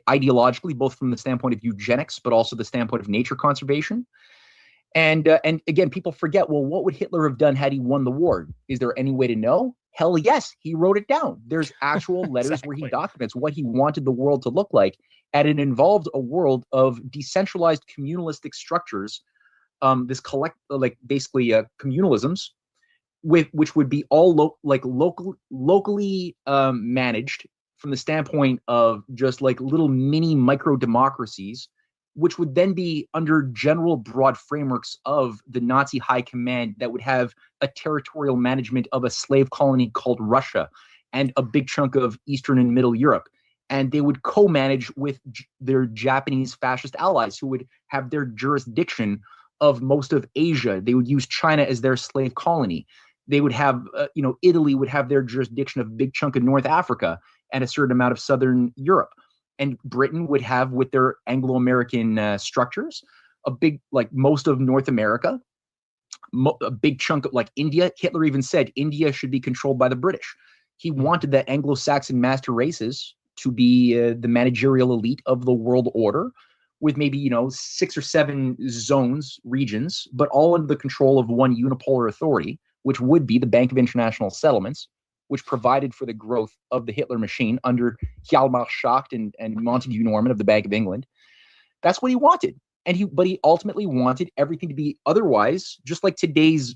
ideologically, both from the standpoint of eugenics, but also the standpoint of nature conservation. And again, people forget, well, what would Hitler have done had he won the war? Is there any way to know? Hell yes, he wrote it down. There's actual letters where he documents what he wanted the world to look like. And it involved a world of decentralized communalistic structures, basically communalisms, which would be all locally managed from the standpoint of just like little mini micro democracies, which would then be under general broad frameworks of the Nazi high command that would have a territorial management of a slave colony called Russia and a big chunk of Eastern and Middle Europe. And they would co-manage with their Japanese fascist allies who would have their jurisdiction of most of Asia. They would use China as their slave colony. They would have, Italy would have their jurisdiction of a big chunk of North Africa and a certain amount of Southern Europe. And Britain would have, with their Anglo-American structures, a big, like most of North America, a big chunk of like India. Hitler even said India should be controlled by the British. He wanted the Anglo-Saxon master races to be the managerial elite of the world order, with maybe, 6 or 7 zones, regions, but all under the control of one unipolar authority, which would be the Bank of International Settlements, which provided for the growth of the Hitler machine under Hjalmar Schacht and Montague Norman of the Bank of England. That's what he wanted. But he ultimately wanted everything to be otherwise, just like today's,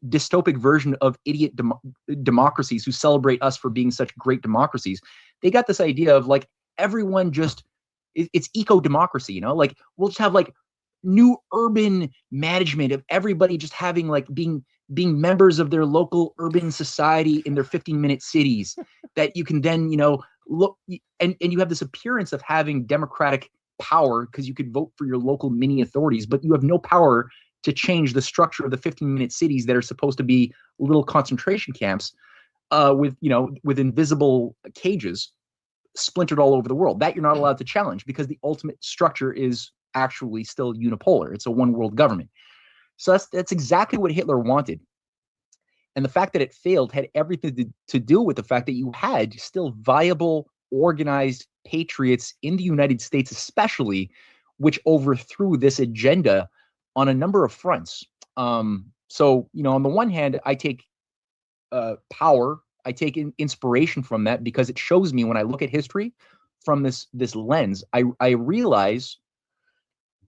dystopic version of idiot democracies who celebrate us for being such great democracies. They got this idea of like everyone just, it's eco-democracy, like we'll just have like new urban management of everybody just having like being members of their local urban society in their 15-minute cities that you can then, look, and you have this appearance of having democratic power because you could vote for your local mini authorities, but you have no power to change the structure of the 15-minute cities that are supposed to be little concentration camps with invisible cages splintered all over the world. That you're not allowed to challenge because the ultimate structure is actually still unipolar. It's a one world government. So that's exactly what Hitler wanted. And the fact that it failed had everything to do with the fact that you had still viable, organized patriots in the United States, especially, which overthrew this agenda on a number of fronts. So, on the one hand, I take power, I take inspiration from that because it shows me when I look at history from this lens, I realize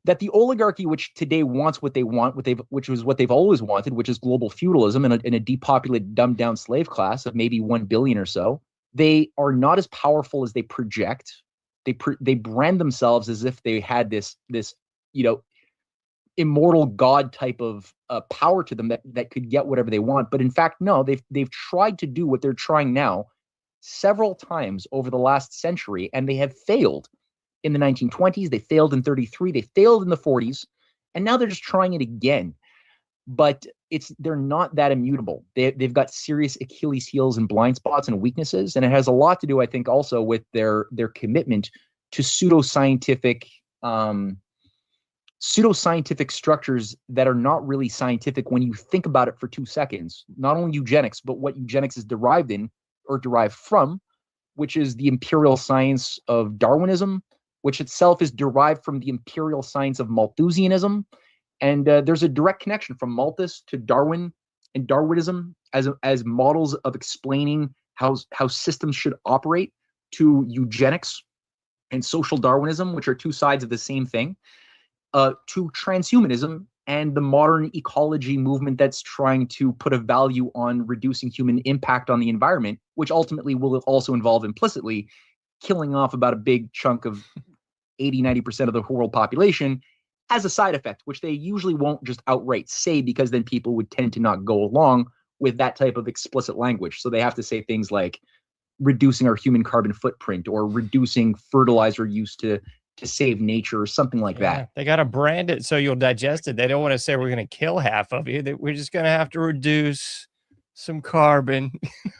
that the oligarchy, which today wants what they want, which was what they've always wanted, which is global feudalism and a depopulated, dumbed down slave class of maybe 1 billion or so, they are not as powerful as they project. They brand themselves as if they had this immortal god type of power to them that could get whatever they want. But in fact, no, they've tried to do what they're trying now several times over the last century, and they have failed. In the 1920s, they failed in 33, they failed in the 40s, and now they're just trying it again. But they're not that immutable. They've got serious Achilles heels and blind spots and weaknesses, and it has a lot to do, I think, also with their commitment to pseudoscientific structures that are not really scientific when you think about it for 2 seconds. Not only eugenics, but what eugenics is derived from, which is the imperial science of Darwinism, which itself is derived from the imperial science of Malthusianism. And there's a direct connection from Malthus to Darwin and Darwinism as models of explaining how systems should operate, to eugenics and social Darwinism, which are 2 sides of the same thing, to transhumanism and the modern ecology movement that's trying to put a value on reducing human impact on the environment, which ultimately will also involve implicitly killing off about a big chunk of 80-90% of the world population as a side effect, which they usually won't just outright say, because then people would tend to not go along with that type of explicit language. So they have to say things like reducing our human carbon footprint or reducing fertilizer use to save nature or something like that. They got to brand it so you'll digest it. They don't want to say we're going to kill half of you. That we're just going to have to reduce some carbon.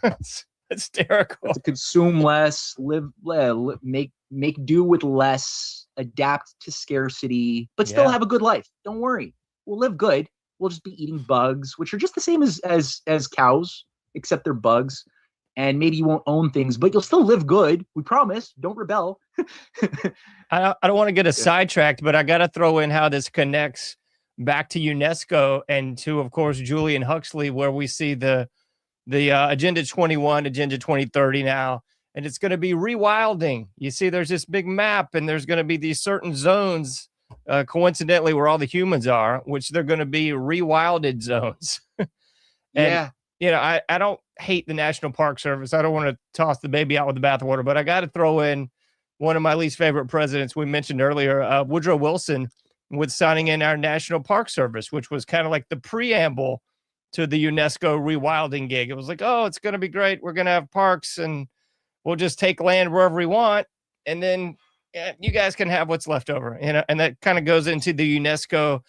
It's hysterical. To consume less, make do with less, adapt to scarcity, but still have a good life. Don't worry. We'll live good. We'll just be eating bugs, which are just the same as cows, except they're bugs. And maybe you won't own things, but you'll still live good. We promise. Don't rebel. I don't want to get us sidetracked, but I got to throw in how this connects back to UNESCO and to, of course, Julian Huxley, where we see the Agenda 21, Agenda 2030 now, and it's going to be rewilding. You see, there's this big map, and there's going to be these certain zones, coincidentally, where all the humans are, which they're going to be rewilded zones. I don't hate the National Park Service. I don't want to toss the baby out with the bathwater, but I got to throw in one of my least favorite presidents we mentioned earlier, Woodrow Wilson, with signing in our National Park Service, which was kind of like the preamble to the UNESCO rewilding gig. It was like, oh, it's going to be great. We're going to have parks and we'll just take land wherever we want. And then you guys can have what's left over. And that kind of goes into the UNESCO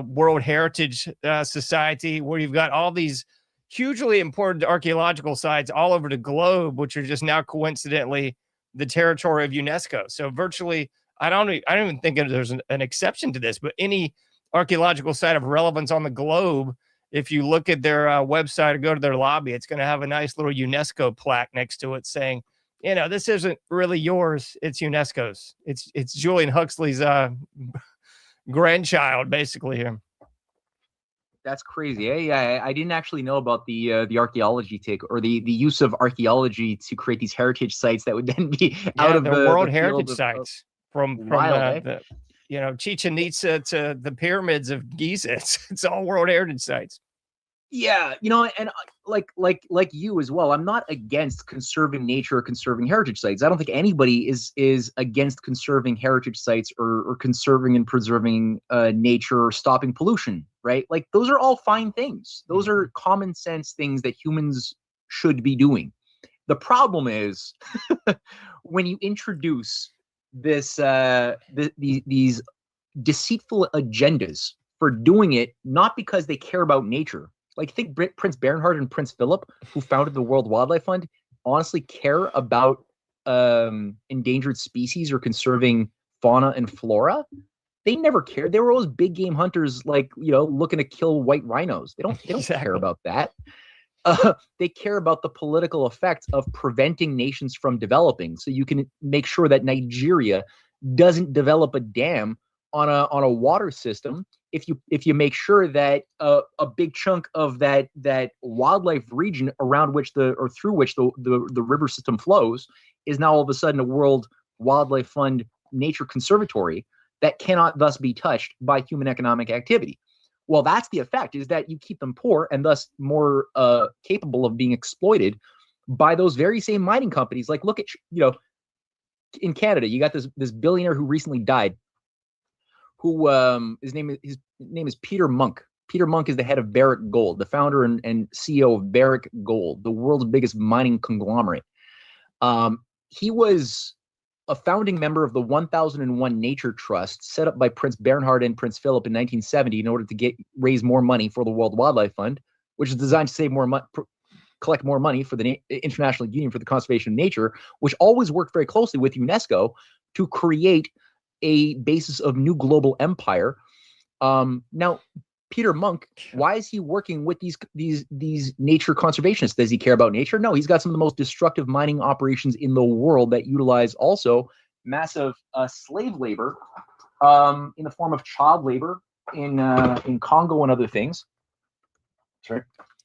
World Heritage Society, where you've got all these hugely important archaeological sites all over the globe, which are just now coincidentally the territory of UNESCO. So virtually, I don't even think there's an exception to this, but any archaeological site of relevance on the globe, if you look at their website or go to their lobby, it's going to have a nice little UNESCO plaque next to it saying this isn't really yours. It's UNESCO's. It's Julian Huxley's grandchild, basically here. That's crazy. I didn't actually know about the archaeology take or the use of archaeology to create these heritage sites that would then be out of the World the Heritage field sites from wild, Chichen Itza to the pyramids of Giza. It's all World Heritage sites. Yeah, and like you as well, I'm not against conserving nature or conserving heritage sites. I don't think anybody is against conserving heritage sites or conserving and preserving nature or stopping pollution, right? Like those are all fine things. Those are common sense things that humans should be doing. The problem is when you introduce these deceitful agendas for doing it, not because they care about nature. Like, think Prince Bernhard and Prince Philip, who founded the World Wildlife Fund, honestly care about endangered species or conserving fauna and flora. They never cared. They were always big game hunters, like, looking to kill white rhinos. They don't care about that. They care about the political effects of preventing nations from developing. So you can make sure that Nigeria doesn't develop a dam on a water system if you make sure that a big chunk of that wildlife region through which the river system flows is now all of a sudden a World Wildlife Fund nature conservatory that cannot thus be touched by human economic activity. Well, that's the effect, is that you keep them poor and thus more capable of being exploited by those very same mining companies. Like, look at, in Canada, you got this billionaire who recently died, who his name is Peter Munk. Peter Munk is the head of Barrick Gold, the founder and CEO of Barrick Gold, the world's biggest mining conglomerate. He was a founding member of the 1001 Nature Trust, set up by Prince Bernhard and Prince Philip in 1970 in order to raise more money for the World Wildlife Fund, which is designed to save more money, collect more money for the International Union for the Conservation of Nature, which always worked very closely with UNESCO to create a basis of new global empire. Now, Peter Munk, why is he working with these nature conservationists? Does he care about nature? No, he's got some of the most destructive mining operations in the world that utilize also massive slave labor in the form of child labor in Congo and other things. Sorry.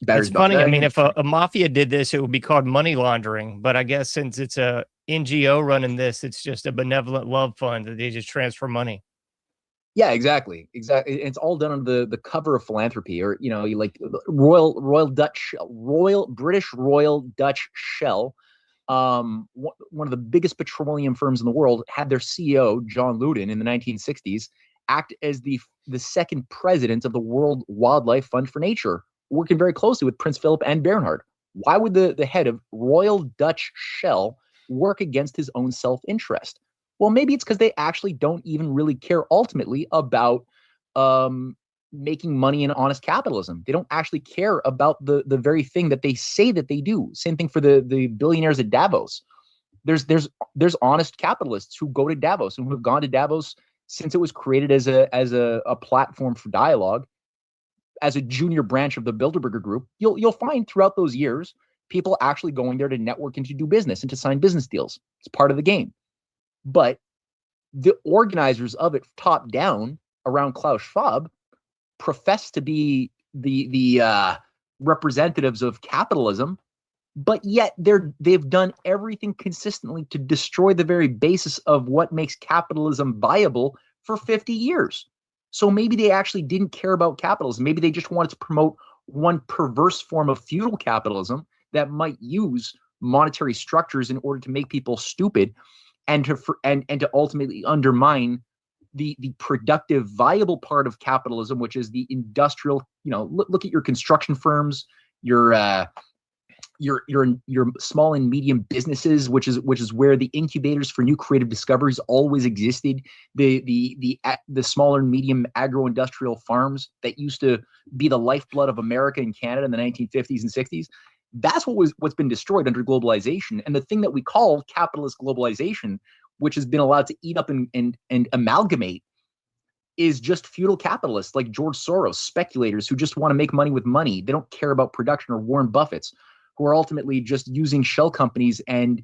It's funny. I mean, if a mafia did this, it would be called money laundering. But I guess since it's a NGO running this, it's just a benevolent love fund that they just transfer money. Yeah, exactly. It's all done under the cover of philanthropy, or like Royal British Royal Dutch Shell, one of the biggest petroleum firms in the world, had their CEO John Loudon in the 1960s act as the second president of the World Wildlife Fund for Nature, working very closely with Prince Philip and Bernhard. Why would the head of Royal Dutch Shell work against his own self-interest? Well, maybe it's because they actually don't even really care ultimately about making money in honest capitalism. They don't actually care about the very thing that they say that they do. Same thing for the billionaires at Davos. There's honest capitalists who go to Davos and who have gone to Davos since it was created as a platform for dialogue, as a junior branch of the Bilderberger Group. You'll find throughout those years people actually going there to network and to do business and to sign business deals. It's part of the game. But the organizers of it, top down, around Klaus Schwab, profess to be the representatives of capitalism, but yet they've done everything consistently to destroy the very basis of what makes capitalism viable for 50 years. So maybe they actually didn't care about capitalism. Maybe they just wanted to promote one perverse form of feudal capitalism that might use monetary structures in order to make people stupid, and to ultimately undermine the productive, viable part of capitalism, which is the industrial. Look at your construction firms, your small and medium businesses, which is where the incubators for new creative discoveries always existed. The smaller and medium agro-industrial farms that used to be the lifeblood of America and Canada in the 1950s and 60s. That's what's been destroyed under globalization. And the thing that we call capitalist globalization, which has been allowed to eat up and amalgamate, is just feudal capitalists like George Soros, speculators who just want to make money with money. They don't care about production, or Warren Buffett's, who are ultimately just using shell companies and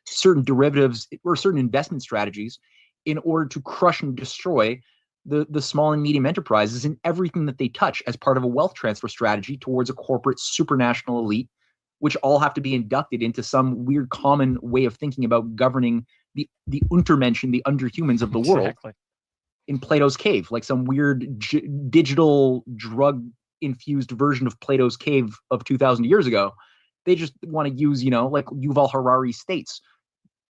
certain derivatives or certain investment strategies in order to crush and destroy the small and medium enterprises and everything that they touch as part of a wealth transfer strategy towards a corporate supranational elite, which all have to be inducted into some weird common way of thinking about governing the Untermenschen, the underhumans of the world in Plato's cave, like some weird digital drug-infused version of Plato's cave of 2,000 years ago. They just want to use, like Yuval Harari states,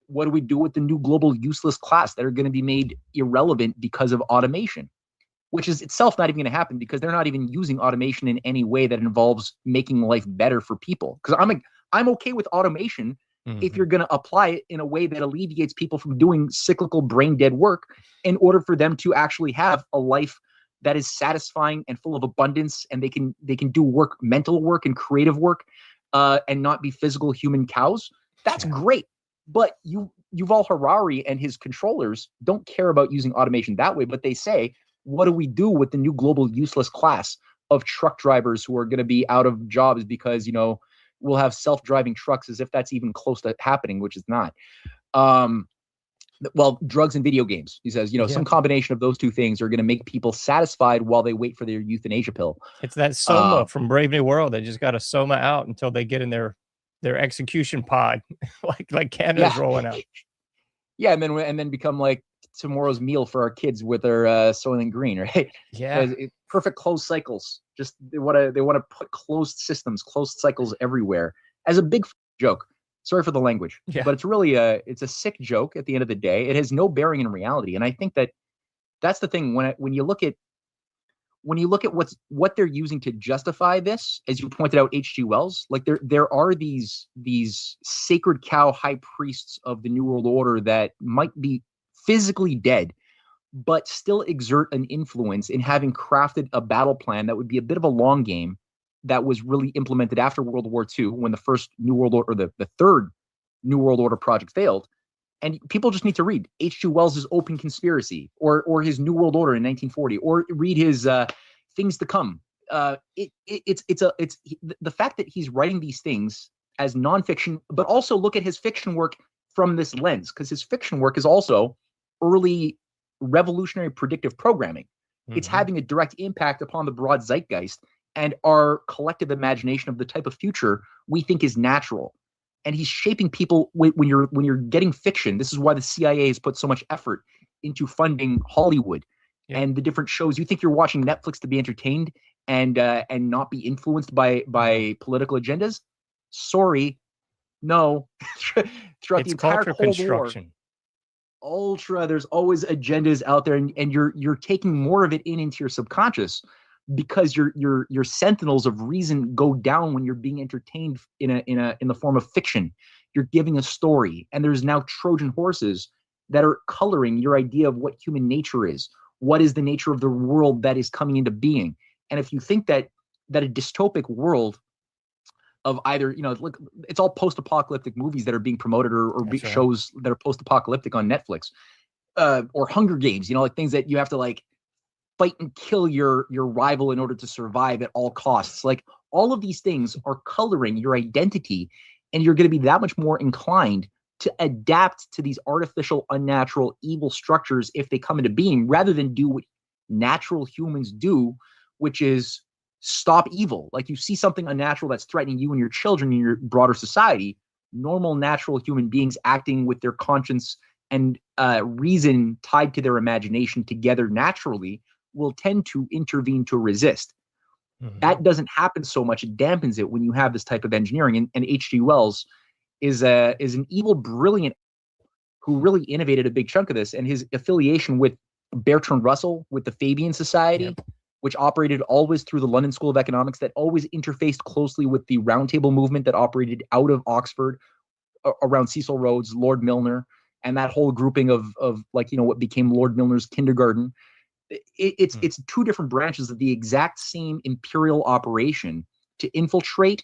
what do we do with the new global useless class that are going to be made irrelevant because of automation, which is itself not even going to happen because they're not even using automation in any way that involves making life better for people. Because I'm okay with automation if you're going to apply it in a way that alleviates people from doing cyclical brain dead work in order for them to actually have a life that is satisfying and full of abundance, and they can do work, mental work and creative work, and not be physical human cows. That's great. But Yuval Harari and his controllers don't care about using automation that way, but they say, what do we do with the new global useless class of truck drivers who are going to be out of jobs because, we'll have self-driving trucks, as if that's even close to happening, which is not. Well, drugs and video games. He says, some combination of those two things are going to make people satisfied while they wait for their euthanasia pill. It's that Soma from Brave New World. They just got to Soma out until they get in their execution pod, like Canada's rolling out. Yeah, and then become like tomorrow's meal for our kids with their Soylent Green, right? Yeah, perfect closed cycles. Just they want to put closed systems, closed cycles everywhere as a big joke. Sorry for the language, but it's really it's a sick joke. At the end of the day, it has no bearing in reality, and I think that's the thing when you look at what they're using to justify this, as you pointed out, H.G. Wells, like there are these sacred cow high priests of the New World Order that might be physically dead, but still exert an influence in having crafted a battle plan that would be a bit of a long game that was really implemented after World War II, when the first New World Order, or the third New World Order project failed. And people just need to read H.G. Wells' Open Conspiracy or his New World Order in 1940, or read his Things to Come. It's the fact that he's writing these things as nonfiction, but also look at his fiction work from this lens, because his fiction work is also early revolutionary predictive programming. It's having a direct impact upon the broad zeitgeist and our collective imagination of the type of future we think is natural. And he's shaping people when you're getting fiction. This is why the CIA has put so much effort into funding Hollywood and the different shows. You think you're watching Netflix to be entertained and not be influenced by political agendas? Sorry, no. Throughout the entire Cold War, there's always agendas out there, and you're taking more of it into your subconscious, because your sentinels of reason go down when you're being entertained in the form of fiction. You're giving a story, and there's now Trojan horses that are coloring your idea of what human nature is. What is the nature of the world that is coming into being? And if you think that a dystopic world of either, look, it's all post-apocalyptic movies that are being promoted, or shows that are post-apocalyptic on Netflix, or Hunger Games, like things that you have to like fight and kill your rival in order to survive at all costs. Like, all of these things are coloring your identity, and you're going to be that much more inclined to adapt to these artificial, unnatural, evil structures if they come into being, rather than do what natural humans do, which is stop evil. Like, you see something unnatural that's threatening you and your children and your broader society, normal, natural human beings acting with their conscience and reason tied to their imagination together naturally will tend to intervene to resist. That doesn't happen so much. It dampens it when you have this type of engineering. And H.G. Wells is an evil, brilliant, who really innovated a big chunk of this. And his affiliation with Bertrand Russell, with the Fabian Society, which operated always through the London School of Economics, that always interfaced closely with the Roundtable movement that operated out of Oxford, around Cecil Rhodes, Lord Milner, and that whole grouping of what became Lord Milner's kindergarten. It's two different branches of the exact same imperial operation to infiltrate,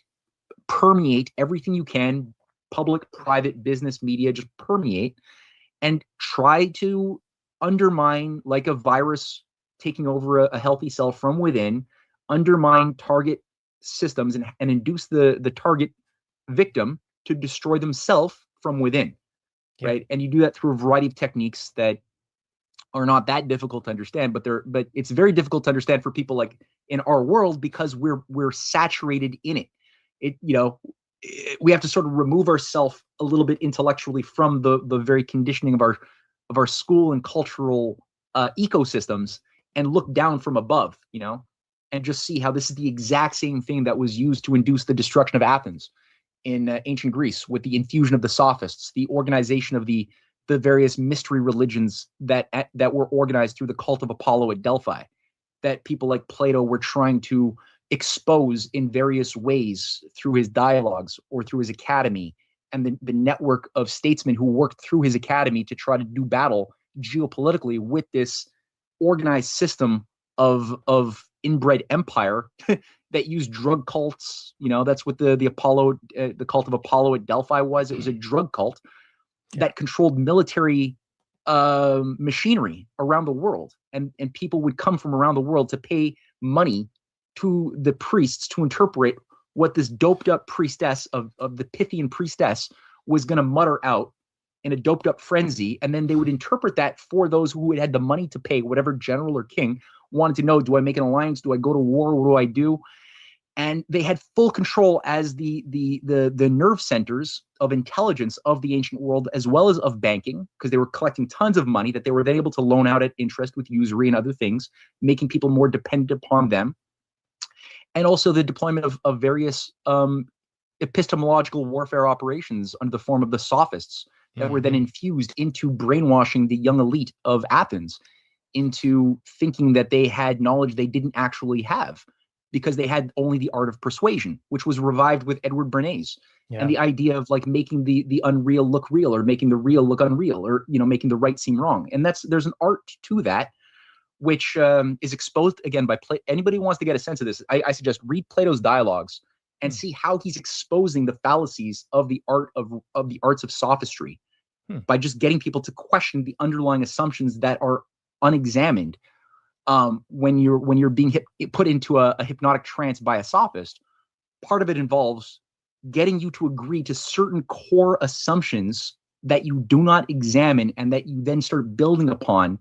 permeate everything you can, public, private, business, media, just permeate, and try to undermine, like a virus taking over a healthy cell from within, undermine, target systems and induce the target victim to destroy themselves from within, right? And you do that through a variety of techniques that are not that difficult to understand, but it's very difficult to understand for people like in our world because we're saturated in it. We have to sort of remove ourselves a little bit intellectually from the very conditioning of our school and cultural ecosystems and look down from above, and just see how this is the exact same thing that was used to induce the destruction of Athens in ancient Greece with the infusion of the sophists, the organization of the various mystery religions that were organized through the cult of Apollo at Delphi, that people like Plato were trying to expose in various ways through his dialogues or through his academy, and the network of statesmen who worked through his academy to try to do battle geopolitically with this organized system of inbred empire that used drug cults. That's what the Apollo, the cult of Apollo at Delphi was. It was a drug cult that controlled military machinery around the world, and people would come from around the world to pay money to the priests to interpret what this doped up priestess of the Pythian priestess was going to mutter out in a doped up frenzy, and then they would interpret that for those who had the money to pay whatever general or king wanted to know. Do I make an alliance? Do I go to war? What do I do? And they had full control as the nerve centers of intelligence of the ancient world, as well as of banking, because they were collecting tons of money that they were then able to loan out at interest with usury and other things, making people more dependent upon them. And also the deployment of various epistemological warfare operations under the form of the sophists that were then infused into brainwashing the young elite of Athens into thinking that they had knowledge they didn't actually have, because they had only the art of persuasion, which was revived with Edward Bernays. And the idea of like making the unreal look real, or making the real look unreal, or making the right seem wrong. And there's an art to that, which is exposed again by anybody who wants to get a sense of this. I suggest read Plato's dialogues and see how he's exposing the fallacies of the art of the arts of sophistry by just getting people to question the underlying assumptions that are unexamined. When you're being put into a hypnotic trance by a sophist, part of it involves getting you to agree to certain core assumptions that you do not examine and that you then start building upon,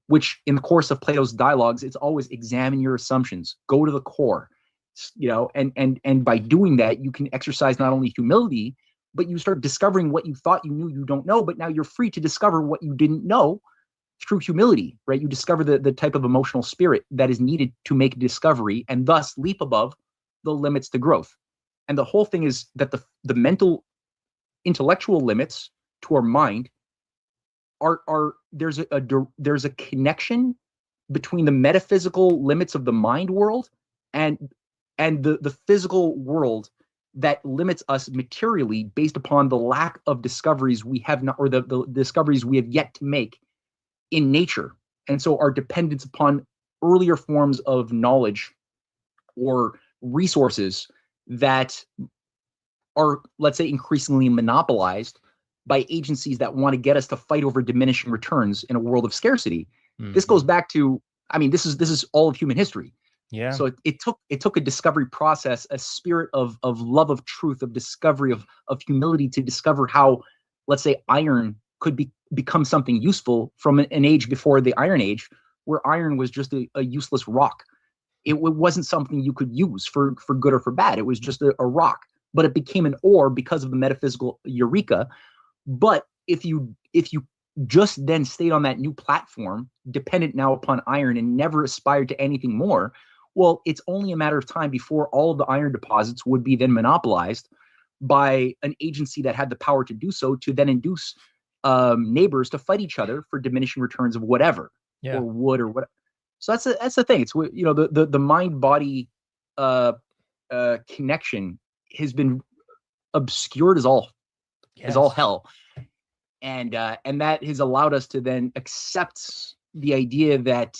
which in the course of Plato's dialogues, it's always examine your assumptions, go to the core, and by doing that, you can exercise not only humility, but you start discovering what you thought you knew you don't know, but now you're free to discover what you didn't know through humility, right? You discover the type of emotional spirit that is needed to make a discovery and thus leap above the limits to growth. And the whole thing is that the mental, intellectual limits to our mind there's a connection between the metaphysical limits of the mind world and the physical world that limits us materially based upon the lack of discoveries we have not, or the discoveries we have yet to make in nature. And so our dependence upon earlier forms of knowledge or resources that are, let's say, increasingly monopolized by agencies that want to get us to fight over diminishing returns in a world of scarcity. This goes back to, this is all of human history. Yeah. So it took a discovery process, a spirit of love of truth, of discovery, of humility, to discover how, let's say, iron could become something useful from an age before the Iron Age, where iron was just a useless rock. It wasn't something you could use for good or for bad. It was just a rock, but it became an ore because of the metaphysical eureka. But if you just then stayed on that new platform, dependent now upon iron, and never aspired to anything more, well, it's only a matter of time before all of the iron deposits would be then monopolized by an agency that had the power to do so, to then induce neighbors to fight each other for diminishing returns of whatever, or wood or whatever. So that's the thing. It's, the mind body connection has been obscured as all hell, and that has allowed us to then accept the idea that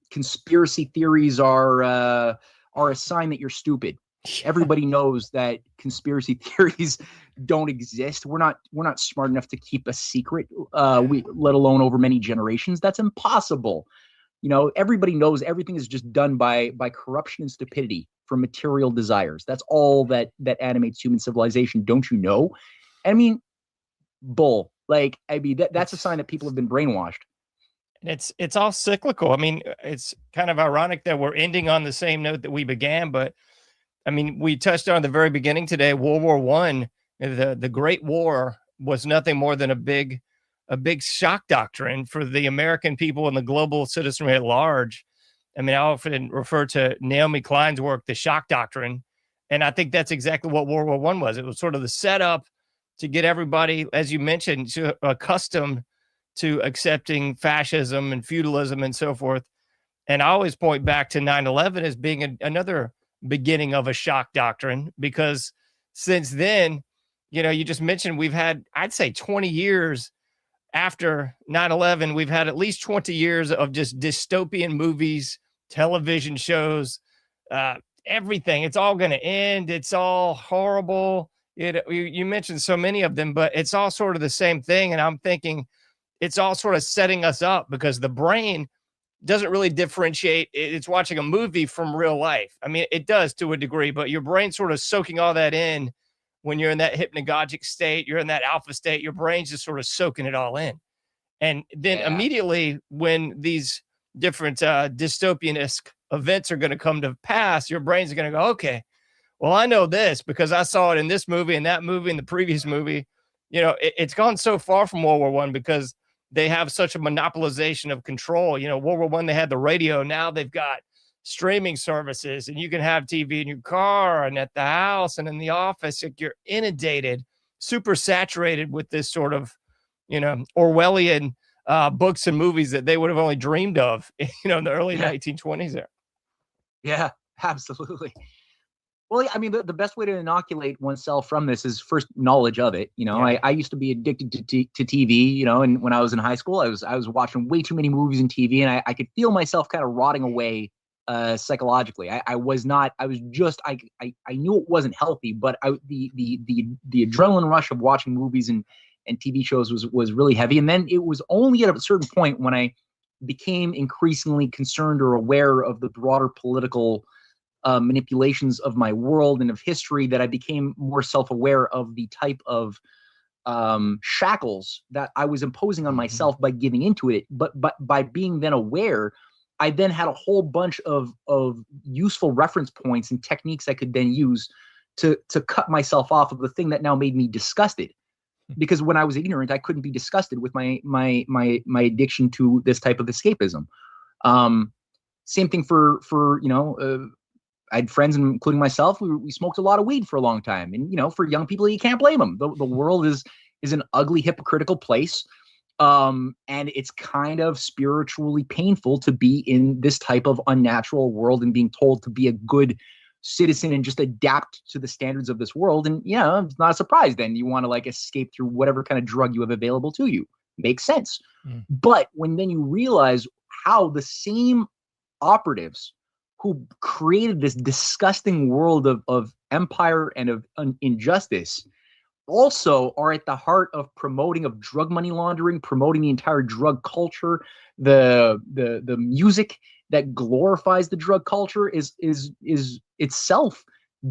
conspiracy theories are a sign that you're stupid. Everybody knows that conspiracy theories don't exist. We're not smart enough to keep a secret, let alone over many generations. That's impossible. Everybody knows everything is just done by corruption and stupidity. for material desires. That's all that animates human civilization. Don't you know? I mean, bull. Like, I mean, that's a sign that people have been brainwashed. It's all cyclical. I mean, it's kind of ironic that we're ending on the same note that we began, but I mean, we touched on at the very beginning today, World War I, the Great War was nothing more than a big shock doctrine for the American people and the global citizenry at large. I mean, I often refer to Naomi Klein's work, The Shock Doctrine, and I think that's exactly what World War I was. It was sort of the setup to get everybody, as you mentioned, accustomed to accepting fascism and feudalism and so forth. And I always point back to 9/11 as being another beginning of a shock doctrine, because since then, you know, you just mentioned we've had, I'd say 20 years after 9/11, we've had at least 20 years of just dystopian movies, television shows, everything. It's all going to end. It's all horrible. You mentioned so many of them, but it's all sort of the same thing. And I'm thinking it's all sort of setting us up because the brain doesn't really differentiate. It's watching a movie from real life. I mean, it does to a degree, but your brain's sort of soaking all that in when you're in that hypnagogic state, you're in that alpha state, your brain's just sort of soaking it all in. And then immediately when these different dystopian-esque events are going to come to pass, your brain's going to go, okay, well, I know this because I saw it in this movie and that movie and the previous movie. You know, it's gone so far from World War I because they have such a monopolization of control. You know, World War I, they had the radio. Now they've got streaming services, and you can have TV in your car and at the house and in the office. You're inundated, super saturated with this sort of, you know, Orwellian books and movies that they would have only dreamed of, you know, in the early 1920s there. Yeah, absolutely. Well, I mean, the best way to inoculate oneself from this is first knowledge of it. You know, I used to be addicted to TV, you know, and when I was in high school, I was watching way too many movies and TV, and I could feel myself kind of rotting away psychologically. I knew it wasn't healthy, but the adrenaline rush of watching movies and TV shows was really heavy. And then it was only at a certain point when I became increasingly concerned or aware of the broader political manipulations of my world and of history that I became more self-aware of the type of shackles that I was imposing on myself by giving into it. But by being then aware, I then had a whole bunch of useful reference points and techniques I could then use to cut myself off of the thing that now made me disgusted. Because when I was ignorant, I couldn't be disgusted with my addiction to this type of escapism. Same thing for you know, I had friends, including myself, we smoked a lot of weed for a long time. And, you know, for young people, you can't blame them. The world is an ugly, hypocritical place. And it's kind of spiritually painful to be in this type of unnatural world and being told to be a good citizen and just adapt to the standards of this world. And, you know, it's not a surprise then you want to like escape through whatever kind of drug you have available to you. Makes sense. But when then you realize how the same operatives who created this disgusting world of empire and of injustice also are at the heart of promoting of drug money laundering, promoting the entire drug culture, the music that glorifies the drug culture is itself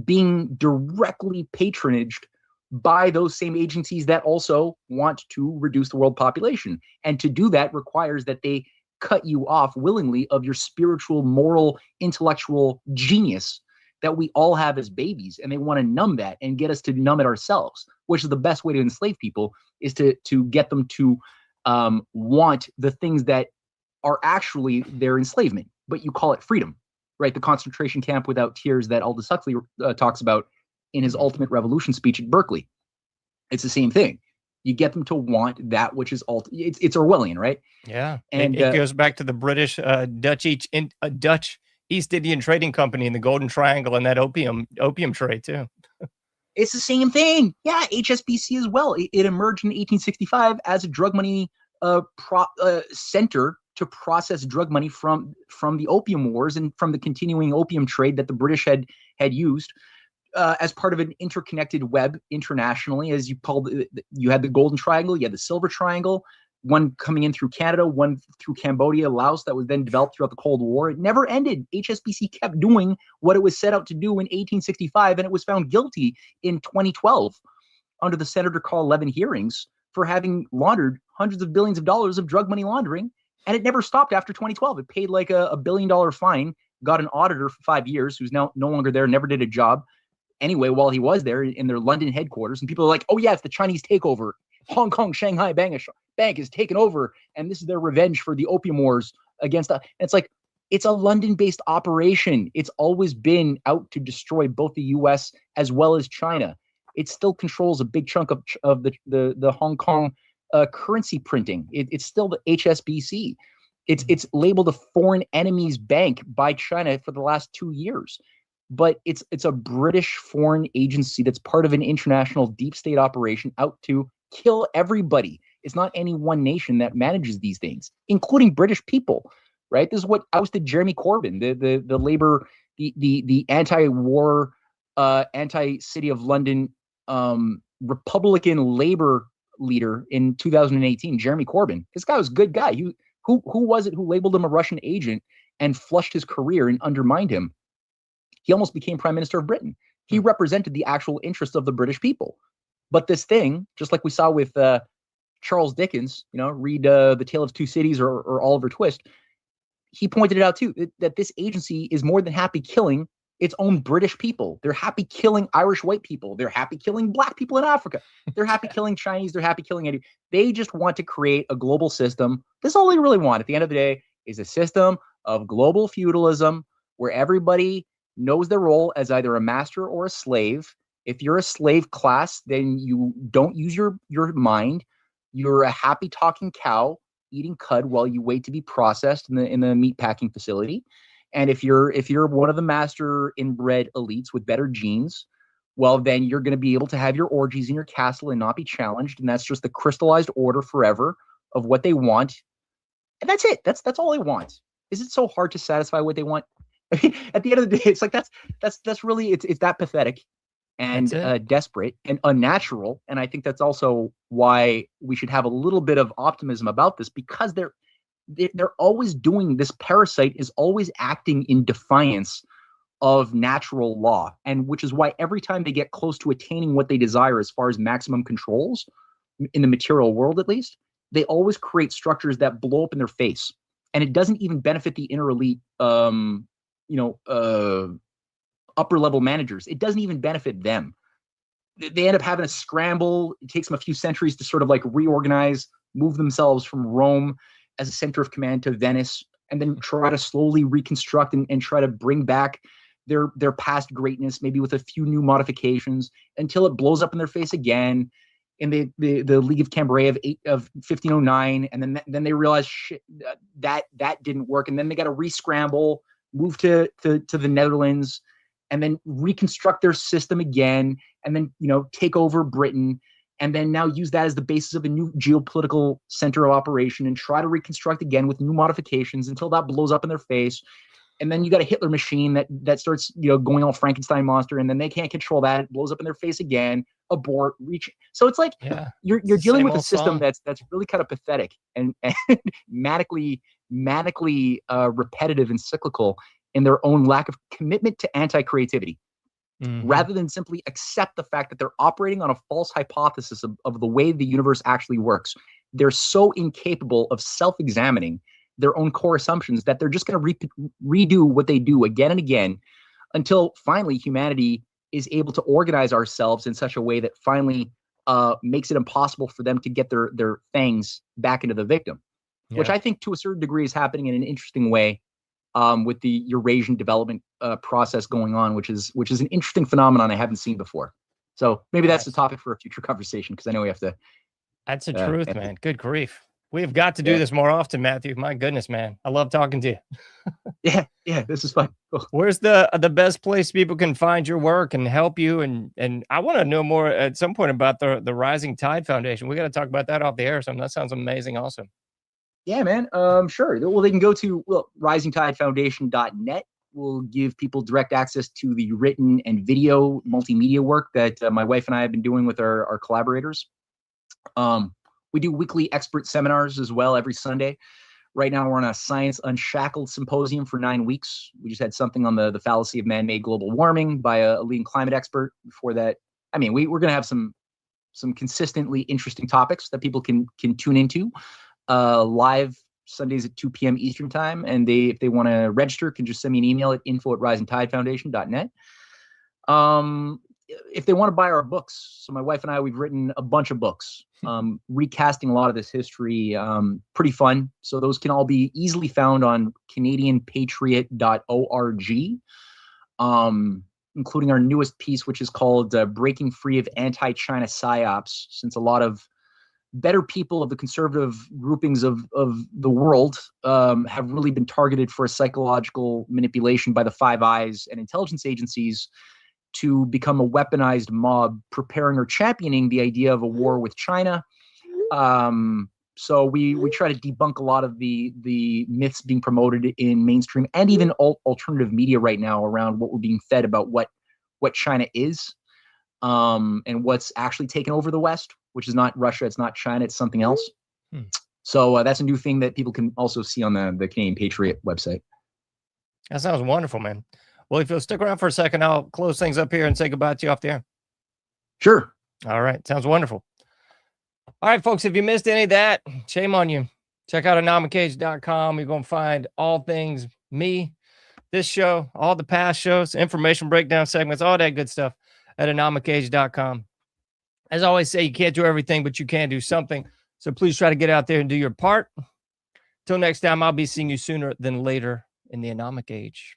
being directly patronaged by those same agencies that also want to reduce the world population. And to do that requires that they cut you off willingly of your spiritual, moral, intellectual genius that we all have as babies. And they want to numb that and get us to numb it ourselves, which is the best way to enslave people, is to get them to want the things that are actually their enslavement, but you call it freedom, right? The concentration camp without tears that Aldous Huxley talks about in his Ultimate Revolution speech at Berkeley. It's the same thing. You get them to want that which is it's Orwellian, right? Yeah, and it goes back to the British Dutch East Indian Trading Company and the Golden Triangle and that opium trade too. It's the same thing. Yeah, HSBC as well. It emerged in 1865 as a drug money center to process drug money from the opium wars and from the continuing opium trade that the British had used. As part of an interconnected web internationally, as you called it. You had the Golden Triangle, you had the Silver Triangle. one coming in through Canada, one through Cambodia, Laos, that was then developed throughout the Cold War. It never ended. HSBC kept doing what it was set out to do in 1865, and it was found guilty in 2012 under the Senator Carl Levin hearings for having laundered hundreds of billions of dollars of drug money laundering. And it never stopped after 2012. It paid like a $1 billion fine, got an auditor for 5 years who's now no longer there, never did a job anyway while he was there in their London headquarters. And people are like, oh yeah, it's the Chinese takeover. Hong Kong Shanghai Bank is taken over, and this is their revenge for the opium wars against us. And it's like, it's a London-based operation. It's always been out to destroy both the U.S. as well as China. It still controls a big chunk of the Hong Kong currency printing. It's still the HSBC. It's labeled a foreign enemies bank by China for the last 2 years. But it's a British foreign agency that's part of an international deep state operation out to kill everybody. It's not any one nation that manages these things, including British people, right? This is what ousted Jeremy Corbyn, the Labour, the anti-war, anti-City of London Republican Labour leader in 2018, Jeremy Corbyn. This guy was a good guy. Who was it who labeled him a Russian agent and flushed his career and undermined him? He almost became Prime Minister of Britain. He represented the actual interests of the British people. But this thing, just like we saw with Charles Dickens, read The Tale of Two Cities or Oliver Twist, he pointed it out too, that this agency is more than happy killing its own British people. They're happy killing Irish white people. They're happy killing black people in Africa. They're happy killing Chinese. They're happy killing any. They just want to create a global system. This is all they really want at the end of the day, is a system of global feudalism where everybody knows their role as either a master or a slave. If you're a slave class, then you don't use your mind. You're a happy talking cow eating cud while you wait to be processed in the meat packing facility. And if you're one of the master inbred elites with better genes, well, then you're going to be able to have your orgies in your castle and not be challenged. And that's just the crystallized order forever of what they want. And that's it. That's all they want. Is it so hard to satisfy what they want? I mean, at the end of the day, it's like that's really it's that pathetic and desperate and unnatural. And I think that's also why we should have a little bit of optimism about this, because they're always doing this. Parasite is always acting in defiance of natural law, and which is why every time they get close to attaining what they desire as far as maximum controls in the material world, at least, they always create structures that blow up in their face. And it doesn't even benefit the inner elite, upper level managers. It doesn't even benefit them. They end up having a scramble. It takes them a few centuries to sort of like reorganize, move themselves from Rome as a center of command to Venice, and then try to slowly reconstruct and try to bring back their past greatness, maybe with a few new modifications, until it blows up in their face again in the League of Cambrai of 1509, and then they realize shit, that didn't work, and then they got to re-scramble, move to the Netherlands, and then reconstruct their system again, and then take over Britain, and then now use that as the basis of a new geopolitical center of operation, and try to reconstruct again with new modifications until that blows up in their face. And then you got a Hitler machine that starts going all Frankenstein monster, and then they can't control that. It blows up in their face again. Abort, reach. So it's like you're dealing with a system that's really kind of pathetic and manically repetitive and cyclical in their own lack of commitment to anti-creativity, rather than simply accept the fact that they're operating on a false hypothesis of the way the universe actually works. They're so incapable of self-examining their own core assumptions that they're just going to redo what they do again and again until finally humanity is able to organize ourselves in such a way that finally makes it impossible for them to get their fangs back into the victim, which I think to a certain degree is happening in an interesting way with the Eurasian development process going on, which is an interesting phenomenon I haven't seen before. So maybe that's the topic for a future conversation, because I know we have to. That's the truth, man. Good grief. We have got to do this more often, Matthew. My goodness, man. I love talking to you. Yeah, this is fun. Cool. Where's the best place people can find your work and help you? And I want to know more at some point about the Rising Tide Foundation. We got to talk about that off the air or something. That sounds amazing also. Yeah, man. Sure. Well, they can go to risingtidefoundation.net. We'll give people direct access to the written and video multimedia work that my wife and I have been doing with our collaborators. We do weekly expert seminars as well every Sunday. Right now, we're on a Science Unshackled symposium for 9 weeks. We just had something on the fallacy of man-made global warming by a leading climate expert. Before that, I mean, we're going to have some consistently interesting topics that people can tune into live Sundays at 2 p.m. Eastern time. And if they want to register, can just send me an email at info@risingtidefoundation.net. If they want to buy our books, so my wife and I, we've written a bunch of books, recasting a lot of this history, pretty fun. So those can all be easily found on canadianpatriot.org, including our newest piece, which is called Breaking Free of Anti-China Psyops, since a lot of better people of the conservative groupings of the world have really been targeted for a psychological manipulation by the Five Eyes and intelligence agencies to become a weaponized mob preparing or championing the idea of a war with China. So we try to debunk a lot of the myths being promoted in mainstream and even alternative media right now around what we're being fed about what China is, and what's actually taken over the West, which is not Russia, it's not China, it's something else. So that's a new thing that people can also see on the Canadian Patriot website. That sounds wonderful, man. Well, if you'll stick around for a second, I'll close things up here and say goodbye to you off the air. Sure. All right. Sounds wonderful. All right, folks, if you missed any of that, shame on you. Check out anomicage.com. You're going to find all things me, this show, all the past shows, information breakdown segments, all that good stuff at anomicage.com. As I always say, you can't do everything, but you can do something. So please try to get out there and do your part. Till next time, I'll be seeing you sooner than later in the Anomic Age.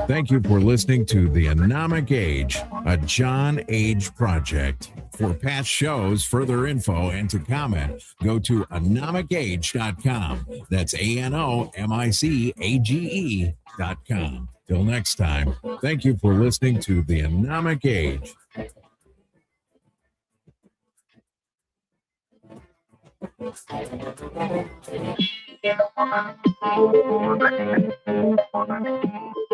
Thank you for listening to The Anomic Age, a John Age project. For past shows, further info, and to comment, go to anomicage.com. That's ANOMICAGE.com. Till next time, thank you for listening to The Anomic Age. Thank you.